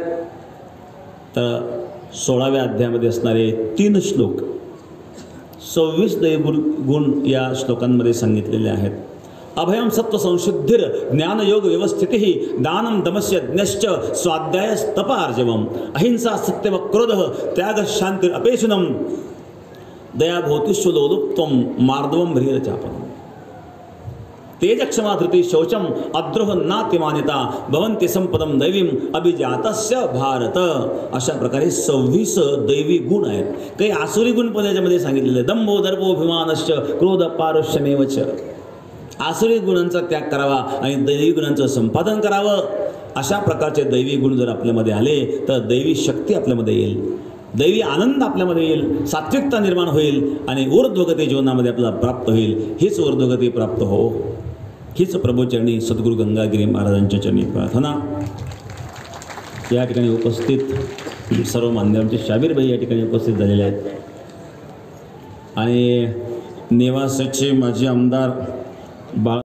तर 16व्या अध्यायामध्ये असणारे 3 श्लोक 26 दैवी गुण या श्लोकांमध्ये सांगितलेले आहेत. अभयम सत्व संशुद्धिर ज्ञानयोग व्यवस्थिति दानम दमस्य यज्ञश्च स्वाध्यायस्तप आर्जवम अहिंसा सत्यव क्रोध त्याग शांति अपेशुनम दया भौतिष्वलोलुप्तम मार्दवम ह्रीरचापम तेज क्षमा धृति शौचम अद्रोह नातिमान्यता भवंती संपदम दैवीम अभिजातस्य भारत. अशा प्रकारे 26 दैवी गुण आहेत. काही आसुरी गुण पण याच्यामध्ये सांगितलेले. दंभो दर्पो अभिमानश्च क्रोध पारुष्यमेवच. आसुरी गुणांचा त्याग करावा आणि दैवी गुणांचं संपादन करावं. अशा प्रकारचे दैवी गुण जर आपल्यामध्ये आले तर दैवी शक्ती आपल्यामध्ये येईल, दैवी आनंद आपल्यामध्ये येईल, सात्विकता निर्माण होईल आणि ऊर्ध्वगती जीवनामध्ये आपल्याला प्राप्त होईल. हीच ऊर्ध्वगती प्राप्त हो, हीच प्रभूचरणी सद्गुरू गंगागिरी महाराजांच्या चरणी प्रार्थना. या ठिकाणी उपस्थित सर्व मान्यवरांचे शाबीरभाई या ठिकाणी उपस्थित झालेले आहेत आणि नेवासाचे माजी आमदार